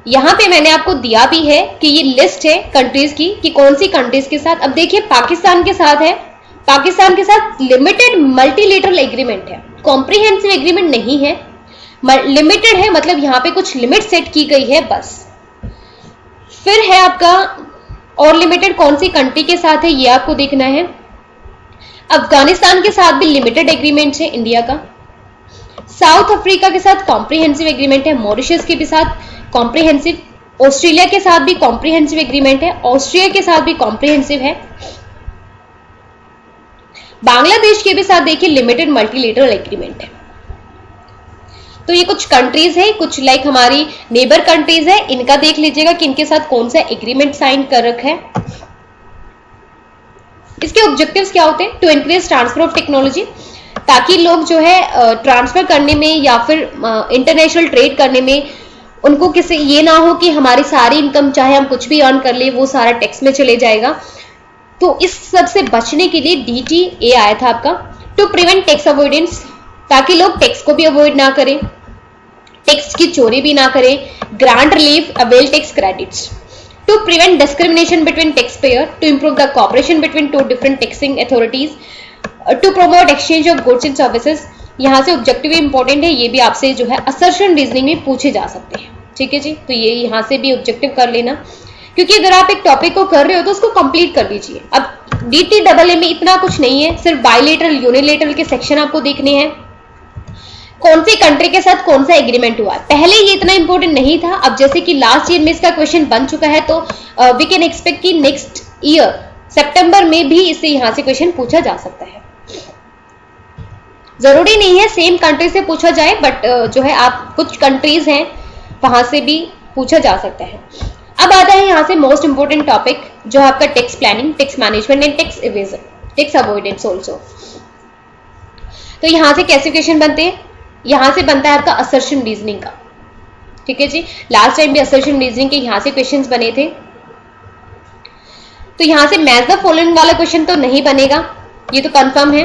यहां पे मैंने आपको दिया भी है कि ये लिस्ट है कंट्रीज की कि कौन सी कंट्रीज के साथ। अब देखिए पाकिस्तान के साथ है, पाकिस्तान के साथ लिमिटेड मल्टीलेटरल एग्रीमेंट है, कॉम्प्रिहेंसिव एग्रीमेंट नहीं है, लिमिटेड है, मतलब यहां पे कुछ लिमिट सेट की गई है बस। फिर है आपका और लिमिटेड कौन सी कंट्री के साथ है ये आपको देखना है। अफगानिस्तान के साथ भी लिमिटेड एग्रीमेंट है इंडिया का। साउथ अफ्रीका के साथ कॉम्प्रिहेंसिव एग्रीमेंट है, मॉरिशस के भी साथ कॉम्प्रिहेंसिव, ऑस्ट्रेलिया के साथ भी कॉम्प्रिहेंसिव एग्रीमेंट है, ऑस्ट्रिया के साथ भी कॉम्प्रिहेंसिव है, बांग्लादेश के भी साथ देखिए लिमिटेड मल्टीलेटरल एग्रीमेंट है। तो ये कुछ कंट्रीज है, कुछ लाइक हमारी नेबर कंट्रीज है, इनका देख लीजिएगा कि इनके साथ कौन सा एग्रीमेंट साइन कर रखा है। इसके ऑब्जेक्टिव्स क्या होते हैं, to increase transfer of technology, ताकि लोग जो है ट्रांसफर करने में या फिर इंटरनेशनल ट्रेड करने में उनको किसी ये ना हो कि हमारी सारी इनकम चाहे हम कुछ भी अर्न कर ले वो सारा टैक्स में चले जाएगा। तो इस सब से बचने के लिए DTA आया था आपका, टू प्रिवेंट टैक्स अवॉइडेंस, ताकि लोग टैक्स को भी अवॉइड ना करें, टैक्स की चोरी भी ना करें, grant relief, avail tax credits, to prevent discrimination between tax payer, to improve the cooperation between two different taxing authorities, to promote exchange of goods and services. यहाँ से ऑब्जेक्टिव इंपॉर्टेंट है, ये भी आपसे जो है असर्शन रीजनिंग में पूछे जा सकते हैं, ठीक है जी। तो ये यहाँ से भी ऑब्जेक्टिव कर लेना, क्योंकि अगर आप एक टॉपिक को कर रहे हो तो उसको कंप्लीट कर लीजिए। अब DTAA में इतना कुछ नहीं है, सिर्फ बाइलेटरल यूनिलेटरल के सेक्शन आपको देखने हैं, कौन सी कंट्री के साथ कौन सा एग्रीमेंट हुआ है। पहले ये इतना इंपॉर्टेंट नहीं था, अब जैसे कि लास्ट ईयर में इसका क्वेश्चन बन चुका है तो वी कैन एक्सपेक्ट कि नेक्स्ट ईयर सितंबर में भी इससे यहाँ से क्वेश्चन पूछा जा सकता है। जरूरी नहीं है सेम कंट्री से पूछा जाए, बट जो है आप कुछ कंट्रीज हैं वहां से भी पूछा जा सकता है। अब आता है यहाँ से मोस्ट इंपोर्टेंट टॉपिक जो है आपका tax planning, tax management and tax evasion, tax avoidance also. तो यहाँ से कैसे क्वेश्चन बनते हैं, यहाँ से बनता है आपका असर्शन रीजनिंग का, ठीक है जी। लास्ट टाइम भी असर्शन रीजनिंग के यहाँ से क्वेश्चंस बने थे, तो यहां से मैच द फॉलोइंग वाला क्वेश्चन तो नहीं बनेगा, ये तो कंफर्म है।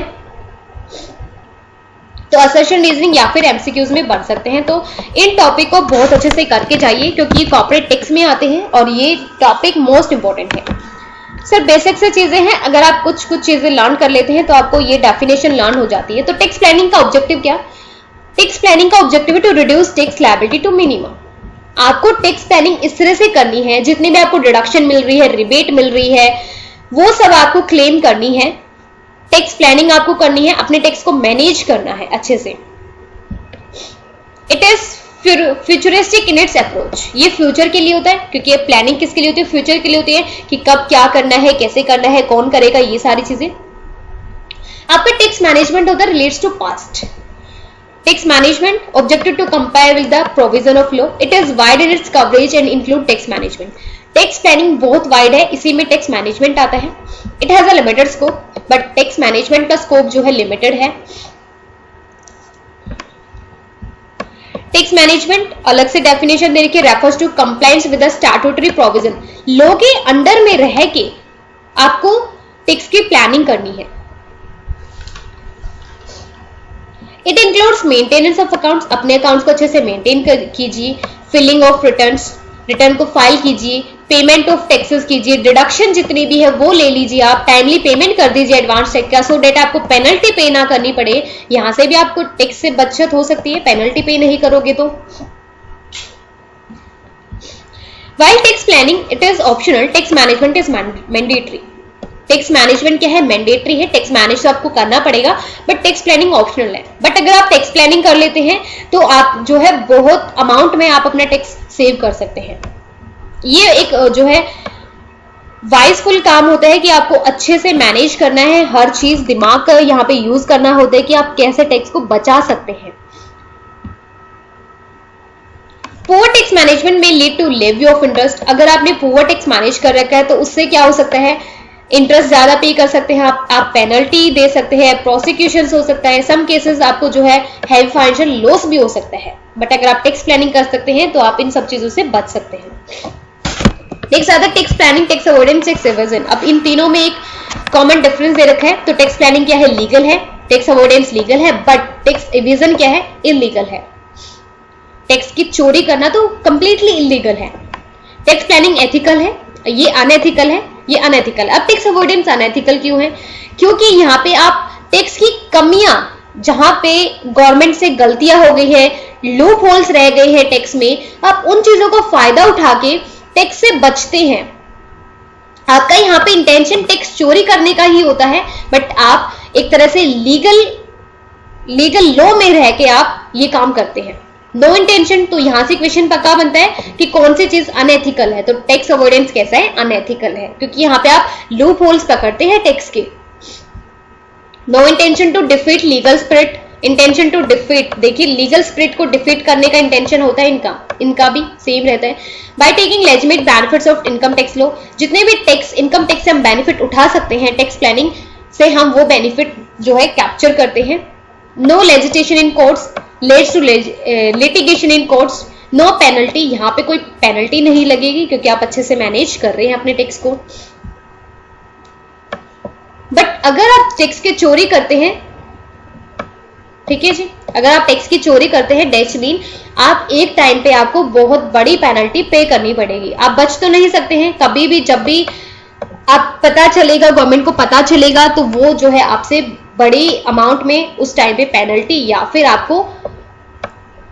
तो असर्शन रीजनिंग या फिर एमसीक्यूज में बन सकते हैं। तो इन टॉपिक को बहुत अच्छे से करके जाइए क्योंकि ये कॉर्पोरेट टैक्स में आते हैं और ये टॉपिक मोस्ट इंपॉर्टेंट है। सर बेसिक से चीजें हैं, अगर आप कुछ चीजें लर्न कर लेते हैं तो आपको ये डेफिनेशन लर्न हो जाती है। तो टैक्स प्लानिंग का ऑब्जेक्टिव क्या? टैक्स प्लानिंग का ऑब्जेक्टिव है to reduce tax liability to minimum. आपको टैक्स प्लानिंग इस तरह से करनी है, जितनी भी आपको डिडक्शन मिल रही है, रिबेट मिल रही है, वो सब आपको क्लेम करनी है। टैक्स प्लानिंग आपको करनी है, अपने टैक्स को मैनेज करना है अच्छे से। It is futuristic in its approach, ये फ्यूचर के लिए होता है क्योंकि ये प्लानिंग किसके लिए होती है? फ्यूचर के लिए होती है कि कब क्या करना है, कैसे करना है, कौन करेगा, ये सारी चीजें। आपका टैक्स मैनेजमेंट होता है relates to past. Tax management objective to compare with the provision of law, it is wide in its coverage and include tax management. Tax planning बहुत वाइड है, इसी में टैक्स मैनेजमेंट आता है। It has a limited scope, but tax management का स्कोप जो है लिमिटेड है। टैक्स मैनेजमेंट अलग से डेफिनेशन दे रखी है, refers to compliance with the statutory provision. Law के अंडर में रह के आपको टैक्स की प्लानिंग करनी है। It includes maintenance of accounts, अपने अकाउंट्स को अच्छे से मेंटेन कीजिए, फिलिंग ऑफ रिटर्न को फाइल कीजिए, पेमेंट ऑफ टैक्सेस कीजिए, डिडक्शन जितनी भी है वो ले लीजिए, आप टाइमली पेमेंट कर दीजिए एडवांस टैक्स का, सो डेट आपको पेनल्टी पे ना करनी पड़े। यहां से भी आपको टैक्स से बचत हो सकती है, पेनल्टी पे नहीं करोगे तो। While tax planning it is optional, tax management is mandatory. Tax management क्या है? मैंडेटरी है। टैक्स मैनेज तो आपको करना पड़ेगा, बट टैक्स प्लानिंग ऑप्शनल है। बट अगर आप टैक्स प्लानिंग कर लेते हैं तो आप जो है बहुत अमाउंट में आप अपना टैक्स सेव कर सकते हैं। ये एक जो है वाइजफुल काम होता है कि आपको अच्छे से मैनेज करना है, हर चीज दिमाग का यहाँ पे यूज करना होता है कि आप कैसे टैक्स को बचा सकते हैं। पुअर टैक्स मैनेजमेंट में lead to levy of interest. अगर आपने पुअर टैक्स मैनेज कर रखा है तो उससे क्या हो सकता है? इंटरेस्ट ज्यादा पे कर सकते हैं आप पेनल्टी दे सकते हैं, प्रोसिक्यूशन हो सकता है, सम केसेस आपको जो है हैवी फाइनेंशियल लॉस भी हो सकता है। बट अगर आप टैक्स प्लानिंग कर सकते हैं तो आप इन सब चीजों से बच सकते हैं। नेक्स्ट आता है tax planning, tax avoidance, tax evasion. अब इन तीनों में एक कॉमन डिफरेंस दे रखा है। तो टैक्स प्लानिंग क्या है? लीगल है। टैक्स अवॉइडेंस लीगल है, बट टैक्स एवेजन क्या है? इलीगल है। टैक्स की चोरी करना तो कंप्लीटली इलीगल है। टैक्स प्लानिंग एथिकल है, ये अनएथिकल है, ये अनएथिकल। अब टैक्स अवॉइडेंस अनएथिकल क्यों है? क्योंकि यहाँ पे आप टैक्स की कमियां, जहां पे गवर्नमेंट से गलतियां हो गई है, लूप होल्स रह गए हैं टैक्स में, आप उन चीजों का फायदा उठा के टैक्स से बचते हैं। आपका यहाँ पे इंटेंशन टैक्स चोरी करने का ही होता है, बट आप एक तरह से लीगल लॉ में रह के आप ये काम करते हैं। नो इंटेंशन, तो यहां से क्वेश्चन पक्का बनता है कि कौन सी चीज अनएथिकल है। तो टैक्स अवॉइडेंस कैसा है? अनएथिकल है, क्योंकि यहाँ पे आप लूप होल्स पकड़ते हैं टैक्स के। No intention to defeat legal spirit, intention to defeat, देखिए लीगल स्पिरिट को डिफीट करने का इंटेंशन होता है इनका भी सेम रहता है। By taking legitimate benefits of income tax law, जितने भी टैक्स इनकम टैक्स से हम बेनिफिट उठा सकते हैं टैक्स प्लानिंग से, हम वो बेनिफिट जो है कैप्चर करते हैं। No legislation in courts leads to litigation in courts, no penalty, यहाँ पे कोई पेनल्टी नहीं लगेगी क्योंकि आप अच्छे से मैनेज कर रहे हैं अपने टैक्स को। बट अगर आप टैक्स की चोरी करते हैं, ठीक है जी, अगर आप टैक्स की चोरी करते हैं, डेट्स मीन आप एक टाइम पे आपको बहुत बड़ी पेनल्टी पे करनी पड़ेगी। आप बच तो नहीं सकते हैं, कभी भी जब भी आप पता चलेगा, गवर्नमेंट को पता चलेगा, तो वो जो है आपसे बड़ी अमाउंट में उस टाइम पे पेनल्टी, या फिर आपको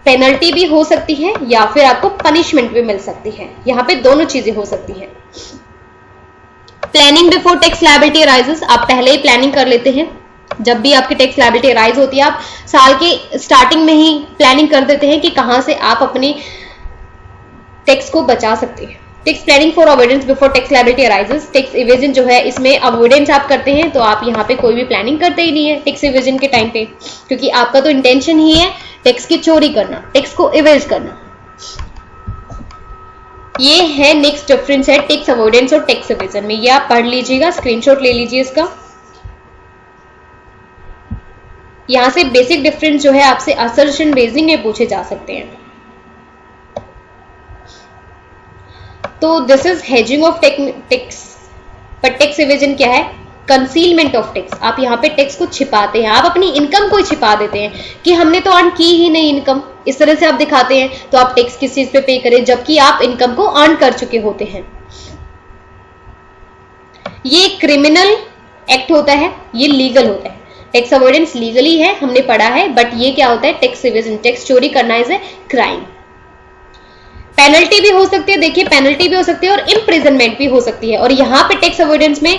पेनल्टी भी हो सकती है या फिर आपको पनिशमेंट भी मिल सकती है। यहाँ पे दोनों चीजें हो सकती हैं। Planning before tax liability arises, आप पहले ही प्लानिंग कर लेते हैं। जब भी आपकी टैक्स लायबिलिटी अराइज होती है, आप साल के स्टार्टिंग में ही प्लानिंग कर देते हैं कि कहां से आप अपनी टैक्स को बचा सकते हैं। Tax planning for avoidance before tax liability arises, tax evasion जो है इसमें अवॉइडेंस आप करते हैं, तो आप यहाँ पे कोई भी प्लानिंग करते ही नहीं है टैक्स इवेजन के टाइम पे, क्योंकि आपका तो इंटेंशन ही है टैक्स की चोरी करना, टैक्स को इवेज करना। ये है नेक्स्ट डिफरेंस है टैक्स अवॉइडेंस और टैक्स इवेजन में। ये आप पढ़ लीजिएगा, स्क्रीनशॉट ले लीजिए इसका। यहां से बेसिक डिफरेंस जो है आपसे असर्शन रीजनिंग में पूछे जा सकते हैं। तो this is hedging of tax पर टैक्स इवेजन क्या है? Concealment of tax. आप यहाँ पे टैक्स को छिपाते हैं, आप अपनी इनकम को छिपा देते हैं कि हमने तो अर्न की ही नहीं इनकम, इस तरह से आप दिखाते हैं, तो आप टैक्स किस चीज पे करें जबकि आप इनकम को अर्न कर चुके होते हैं। ये क्रिमिनल एक्ट होता है, ये लीगल होता है। टैक्स अवॉइडेंस लीगली है, हमने पढ़ा है, बट ये क्या होता है? टैक्स इवेजन, टैक्स चोरी करना इज ए क्राइम। पेनल्टी भी हो सकती है, देखिए पेनल्टी भी हो सकती है और इम्प्रिजनमेंट भी हो सकती है। और यहाँ पे टैक्स अवॉइडेंस में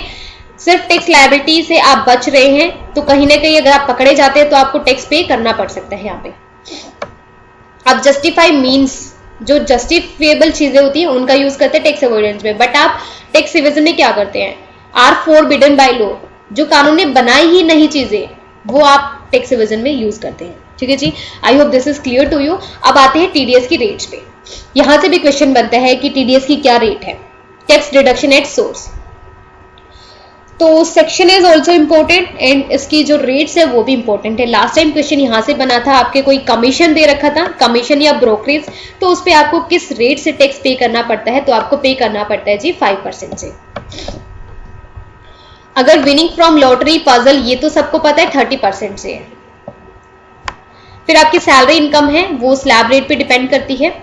सिर्फ टैक्स लायबिलिटी से आप बच रहे हैं, तो कहीं ना कहीं अगर आप पकड़े जाते हैं तो आपको टैक्स पे करना पड़ सकता है। यहाँ पे आप जस्टिफाई मीन्स, जो जस्टिफिएबल चीजें होती हैं उनका यूज करते हैं टैक्स अवॉइडेंस में, बट आप टैक्स इवेजन में क्या करते हैं? आर फोरबिडन बाय लॉ, जो कानून ने बनाई ही नहीं चीजें, वो आप टैक्स इवेजन में यूज करते हैं। ठीक है जी, I hope this is clear to you. अब आते हैं टीडीएस की रेट्स पे। यहां से भी क्वेश्चन बनता है कि टीडीएस की क्या रेट है? Tax deduction at source. तो section is also important and इसकी जो रेट्स है वो भी इंपॉर्टेंट है। लास्ट टाइम क्वेश्चन यहां से बना था, आपके कोई कमीशन दे रखा था, कमीशन या ब्रोकरेज, तो उस पर आपको किस रेट से टैक्स पे करना पड़ता है? तो आपको पे करना पड़ता है जी 5% से। अगर विनिंग फ्रॉम लॉटरी पजल, ये तो सबको पता है 30% से है। फिर आपकी सैलरी इनकम है वो स्लैब रेट पे डिपेंड करती है।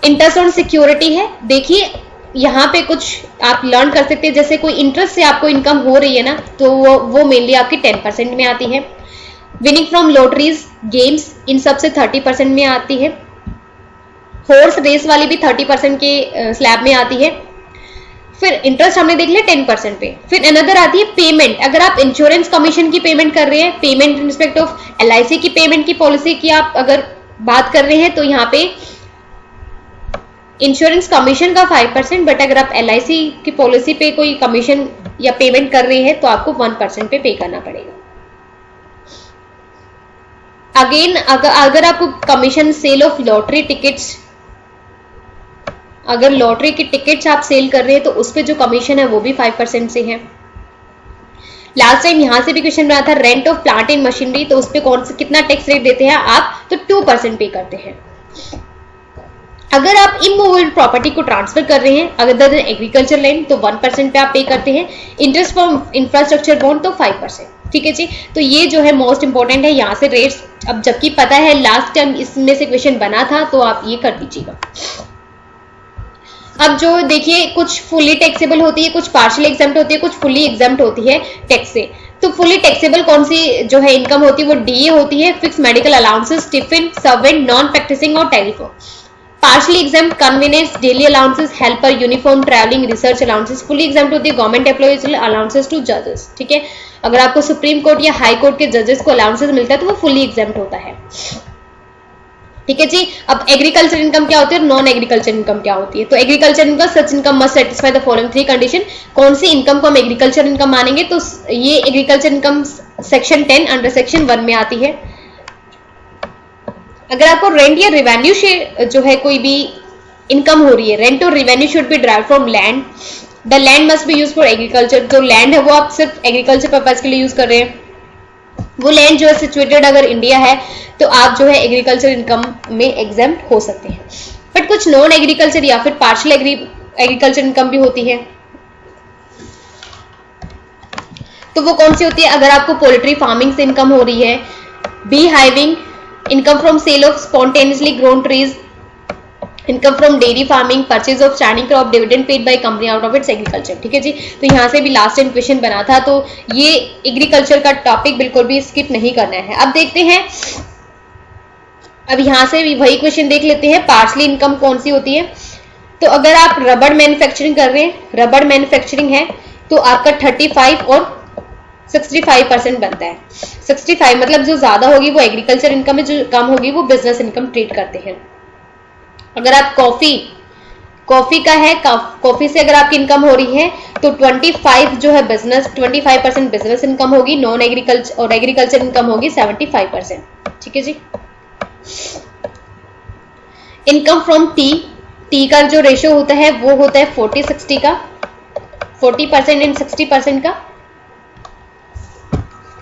इंटरेस्ट ऑन सिक्योरिटी है, देखिए यहाँ पे कुछ आप लर्न कर सकते हैं, जैसे कोई इंटरेस्ट से आपको इनकम हो रही है ना, तो वो मेनली आपकी 10% में आती है। विनिंग फ्रॉम लॉटरीज, गेम्स, इन सब से 30% में आती है। हॉर्स रेस वाली भी 30% के स्लैब में आती है। फिर इंटरेस्ट हमने देख लिया 10% पे। फिर अनदर आती है पेमेंट, अगर आप इंश्योरेंस कमीशन की पेमेंट कर रहे हैं, payment in respect of LIC की पेमेंट की पॉलिसी की आप अगर बात कर रहे हैं, तो यहाँ पे इंश्योरेंस कमीशन का 5%, बट अगर आप LIC की पॉलिसी पे कोई कमीशन या पेमेंट कर रहे हैं तो आपको 1% पे करना पड़ेगा। अगेन अगर आपको commission sale of lottery tickets, अगर लॉटरी की टिकट्स आप सेल कर रहे हैं तो उस पर जो कमीशन है वो भी 5% से है। लास्ट टाइम यहां से भी क्वेश्चन बना था, rent of plant and machinery, तो उस पर कौन सा कितना टैक्स रेट देते हैं आप? तो 2% पे करते हैं। अगर आप इमूवेबल प्रॉपर्टी को ट्रांसफर कर रहे हैं अदर देन एग्रीकल्चर लैंड, तो 1% पे आप पे करते हैं। इंटरेस्ट फ्रॉम इंफ्रास्ट्रक्चर बॉन्ड तो 5%। ठीक है जी, तो ये जो है मोस्ट इंपॉर्टेंट है, यहाँ से रेट्स अब जबकि पता है लास्ट टाइम इसमें से क्वेश्चन बना था, तो आप ये कर दीजिएगा। अब जो देखिए कुछ फुली टैक्सेबल होती है, कुछ पार्शियली एग्जाम्प्ट होती है, कुछ फुली एग्जाम्प्ट होती है टैक्स से। तो फुली टैक्सेबल कौन सी जो है इनकम होती है? वो DA होती है, fix medical allowances, tiffin, servant, non practicing और telephone. Partially exempt conveyance, daily allowances, helper, uniform, travelling, research allowances. Fully exempt होती है गवर्नमेंट एम्प्लॉइज अलाउंसेस टू जजेस। ठीक है, अगर आपको सुप्रीम कोर्ट या हाई कोर्ट के जजेस को अलाउंसेस मिलता है तो वो फुली एग्जाम्प्ट होता है। ठीक है जी, अब एग्रीकल्चर इनकम क्या होती है और नॉन एग्रीकल्चर इनकम क्या होती है? तो agriculture income, such income must satisfy the following 3 condition. कौन सी इनकम को हम एग्रीकल्चर इनकम मानेंगे? तो ये agriculture income section 10 under section 1 में आती है। अगर आपको रेंट या रेवेन्यू से जो है कोई भी इनकम हो रही है, रेंट और revenue should be drive from land, the land must be use for agriculture. जो लैंड है वो आप सिर्फ एग्रीकल्चर पर्पज के लिए यूज कर रहे हैं, वो लैंड जो है सिचुएटेड अगर इंडिया है तो आप जो है एग्रीकल्चर इनकम में एग्जेम्प्ट हो सकते हैं। बट कुछ नॉन एग्रीकल्चर या फिर पार्शियल एग्रीकल्चर इनकम भी होती है, तो वो कौन सी होती है? अगर आपको पोल्ट्री फार्मिंग से इनकम हो रही है, bee hiving, income from sale of spontaneously grown trees, income from dairy farming, purchase of standing crop, dividend paid by company out of its agriculture. ठीक है जी, तो यहाँ से भी लास्ट टाइम क्वेश्चन बना था, तो ये एग्रीकल्चर का टॉपिक बिल्कुल भी स्किप नहीं करना है। अब देखते हैं, अब यहाँ से भी वही क्वेश्चन देख लेते हैं, पार्शली इनकम कौन सी होती है? तो अगर आप रबड़ मैन्युफैक्चरिंग कर रहे हैं, रबड़ मैन्युफैक्चरिंग है, तो आपका 35 और 65% बनता है। 65 मतलब जो ज्यादा होगी वो एग्रीकल्चर इनकम है, जो कम होगी वो बिजनेस इनकम ट्रीट करते हैं। अगर आप कॉफी का है, कॉफी से अगर आपकी इनकम हो रही है तो 25 जो है बिजनेस, 25% बिजनेस इनकम होगी, नॉन एग्रीकल्चर और एग्रीकल्चर इनकम होगी 75%। ठीक है जी, इनकम फ्रॉम टी का जो रेशियो होता है वो होता है 40-60 का, 40% एंड 60% का।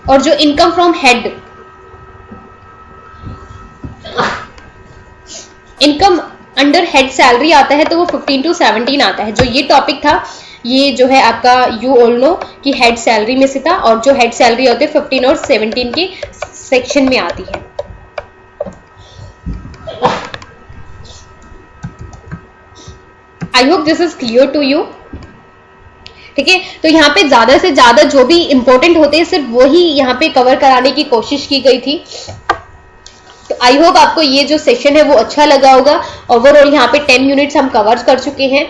और जो income from head, income under head salary आता है तो वो 15 to 17 आता है। जो ये टॉपिक था ये जो है आपका यू ऑल नो कि हेड सैलरी में से था, और जो हेड सैलरी होती है 15 और 17 के सेक्शन में आती है। I hope this is clear to you. ठीक है, तो यहाँ पे ज्यादा से ज्यादा जो भी इंपॉर्टेंट होते हैं सिर्फ वही यहाँ पे कवर कराने की कोशिश की गई थी। तो आई होप आपको ये जो सेशन है वो अच्छा लगा होगा। ओवरऑल यहाँ पे 10 यूनिट्स हम कवर कर चुके हैं।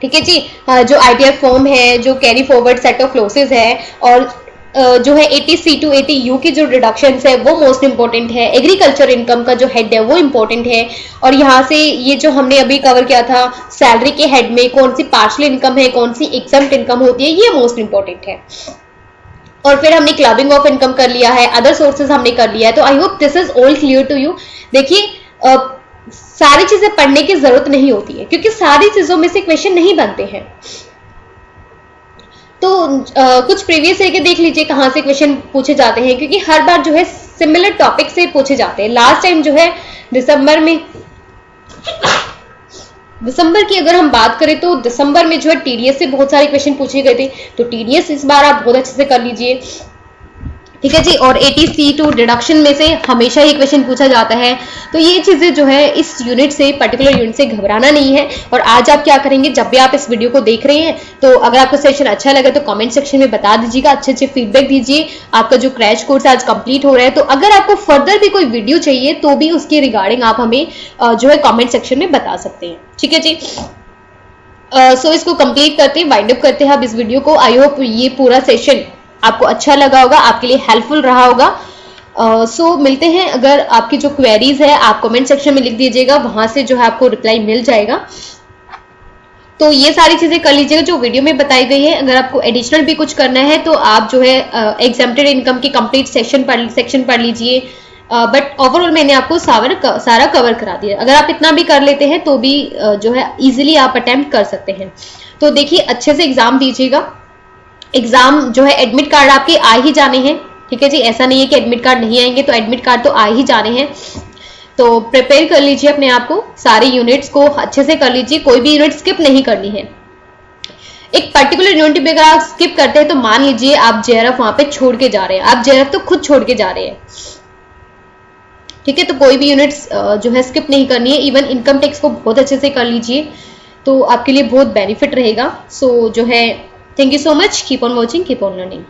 ठीक है जी, जो आईटीआर फॉर्म है, जो carry forward set of closes है, और जो है 80C to 80U की जो रिडक्शंस है वो मोस्ट इंपॉर्टेंट है। एग्रीकल्चर इनकम का जो हेड है वो इंपॉर्टेंट है, और यहाँ से ये जो हमने अभी कवर किया था सैलरी के हेड में कौन सी पार्शियल इनकम है, कौन सी एग्जम्प्ट इनकम होती है, ये मोस्ट इंपॉर्टेंट है। और फिर हमने क्लबिंग ऑफ इनकम कर लिया है, अदर सोर्सेज हमने कर लिया है। तो I hope this is all clear to you. देखिए सारी चीजें पढ़ने की जरूरत नहीं होती है, क्योंकि सारी चीजों में से क्वेश्चन नहीं बनते हैं। तो कुछ प्रीवियस ईयर के देख लीजिए कहाँ से क्वेश्चन पूछे जाते हैं, क्योंकि हर बार जो है सिमिलर टॉपिक से पूछे जाते हैं। लास्ट टाइम जो है दिसंबर की अगर हम बात करें तो दिसंबर में जो है टीडीएस से बहुत सारे क्वेश्चन पूछे गए थे, तो टीडीएस इस बार आप बहुत अच्छे से कर लीजिए। ठीक है जी, और 80C to डिडक्शन में से हमेशा ही क्वेश्चन पूछा जाता है। तो ये चीजें जो है इस यूनिट से, पर्टिकुलर यूनिट से घबराना नहीं है। और आज आप क्या करेंगे, जब भी आप इस वीडियो को देख रहे हैं तो अगर आपको सेशन अच्छा लगे तो कमेंट सेक्शन में बता दीजिएगा, अच्छे अच्छे फीडबैक दीजिए। आपका जो क्रैश कोर्स आज कंप्लीट हो रहा है, तो अगर आपको फर्दर भी कोई वीडियो चाहिए तो भी उसके रिगार्डिंग आप हमें जो है कॉमेंट सेक्शन में बता सकते हैं। ठीक है जी, सो इसको कंप्लीट करते हैं, वाइंड अप करते हैं अब इस वीडियो को। आई होप ये पूरा सेशन आपको अच्छा लगा होगा, आपके लिए हेल्पफुल रहा होगा। सो मिलते हैं। अगर आपकी जो क्वेरीज है आप कमेंट सेक्शन में लिख दीजिएगा, वहां से जो है आपको रिप्लाई मिल जाएगा। तो ये सारी चीजें कर लीजिएगा जो वीडियो में बताई गई है। अगर आपको एडिशनल भी कुछ करना है तो आप जो है एग्जेम्प्टेड इनकम की कंप्लीट सेक्शन पढ़ लीजिए। बट ओवरऑल मैंने आपको सारा कवर करा दिया। अगर आप इतना भी कर लेते हैं तो भी जो है इजीली आप अटेम्प्ट कर सकते हैं। तो देखिए अच्छे से एग्जाम दीजिएगा। एग्जाम जो है एडमिट कार्ड आपके आ ही जाने हैं। ठीक है जी, ऐसा नहीं है कि एडमिट कार्ड नहीं आएंगे, तो एडमिट कार्ड तो आ ही जाने हैं। तो प्रिपेयर कर लीजिए अपने आप को, सारे यूनिट्स को अच्छे से कर लीजिए, कोई भी यूनिट स्किप नहीं करनी है। एक पर्टिकुलर यूनिट भी अगर आप स्किप करते हैं तो मान लीजिए आप जेआरएफ वहां पे छोड़ के जा रहे हैं, आप जेआरएफ तो खुद छोड़ के जा रहे हैं। ठीक है, तो कोई भी यूनिट्स जो है स्किप नहीं करनी है। इवन इनकम टैक्स को बहुत अच्छे से कर लीजिए, तो आपके लिए बहुत बेनिफिट रहेगा। सो जो है thank you so much, keep on watching, keep on learning.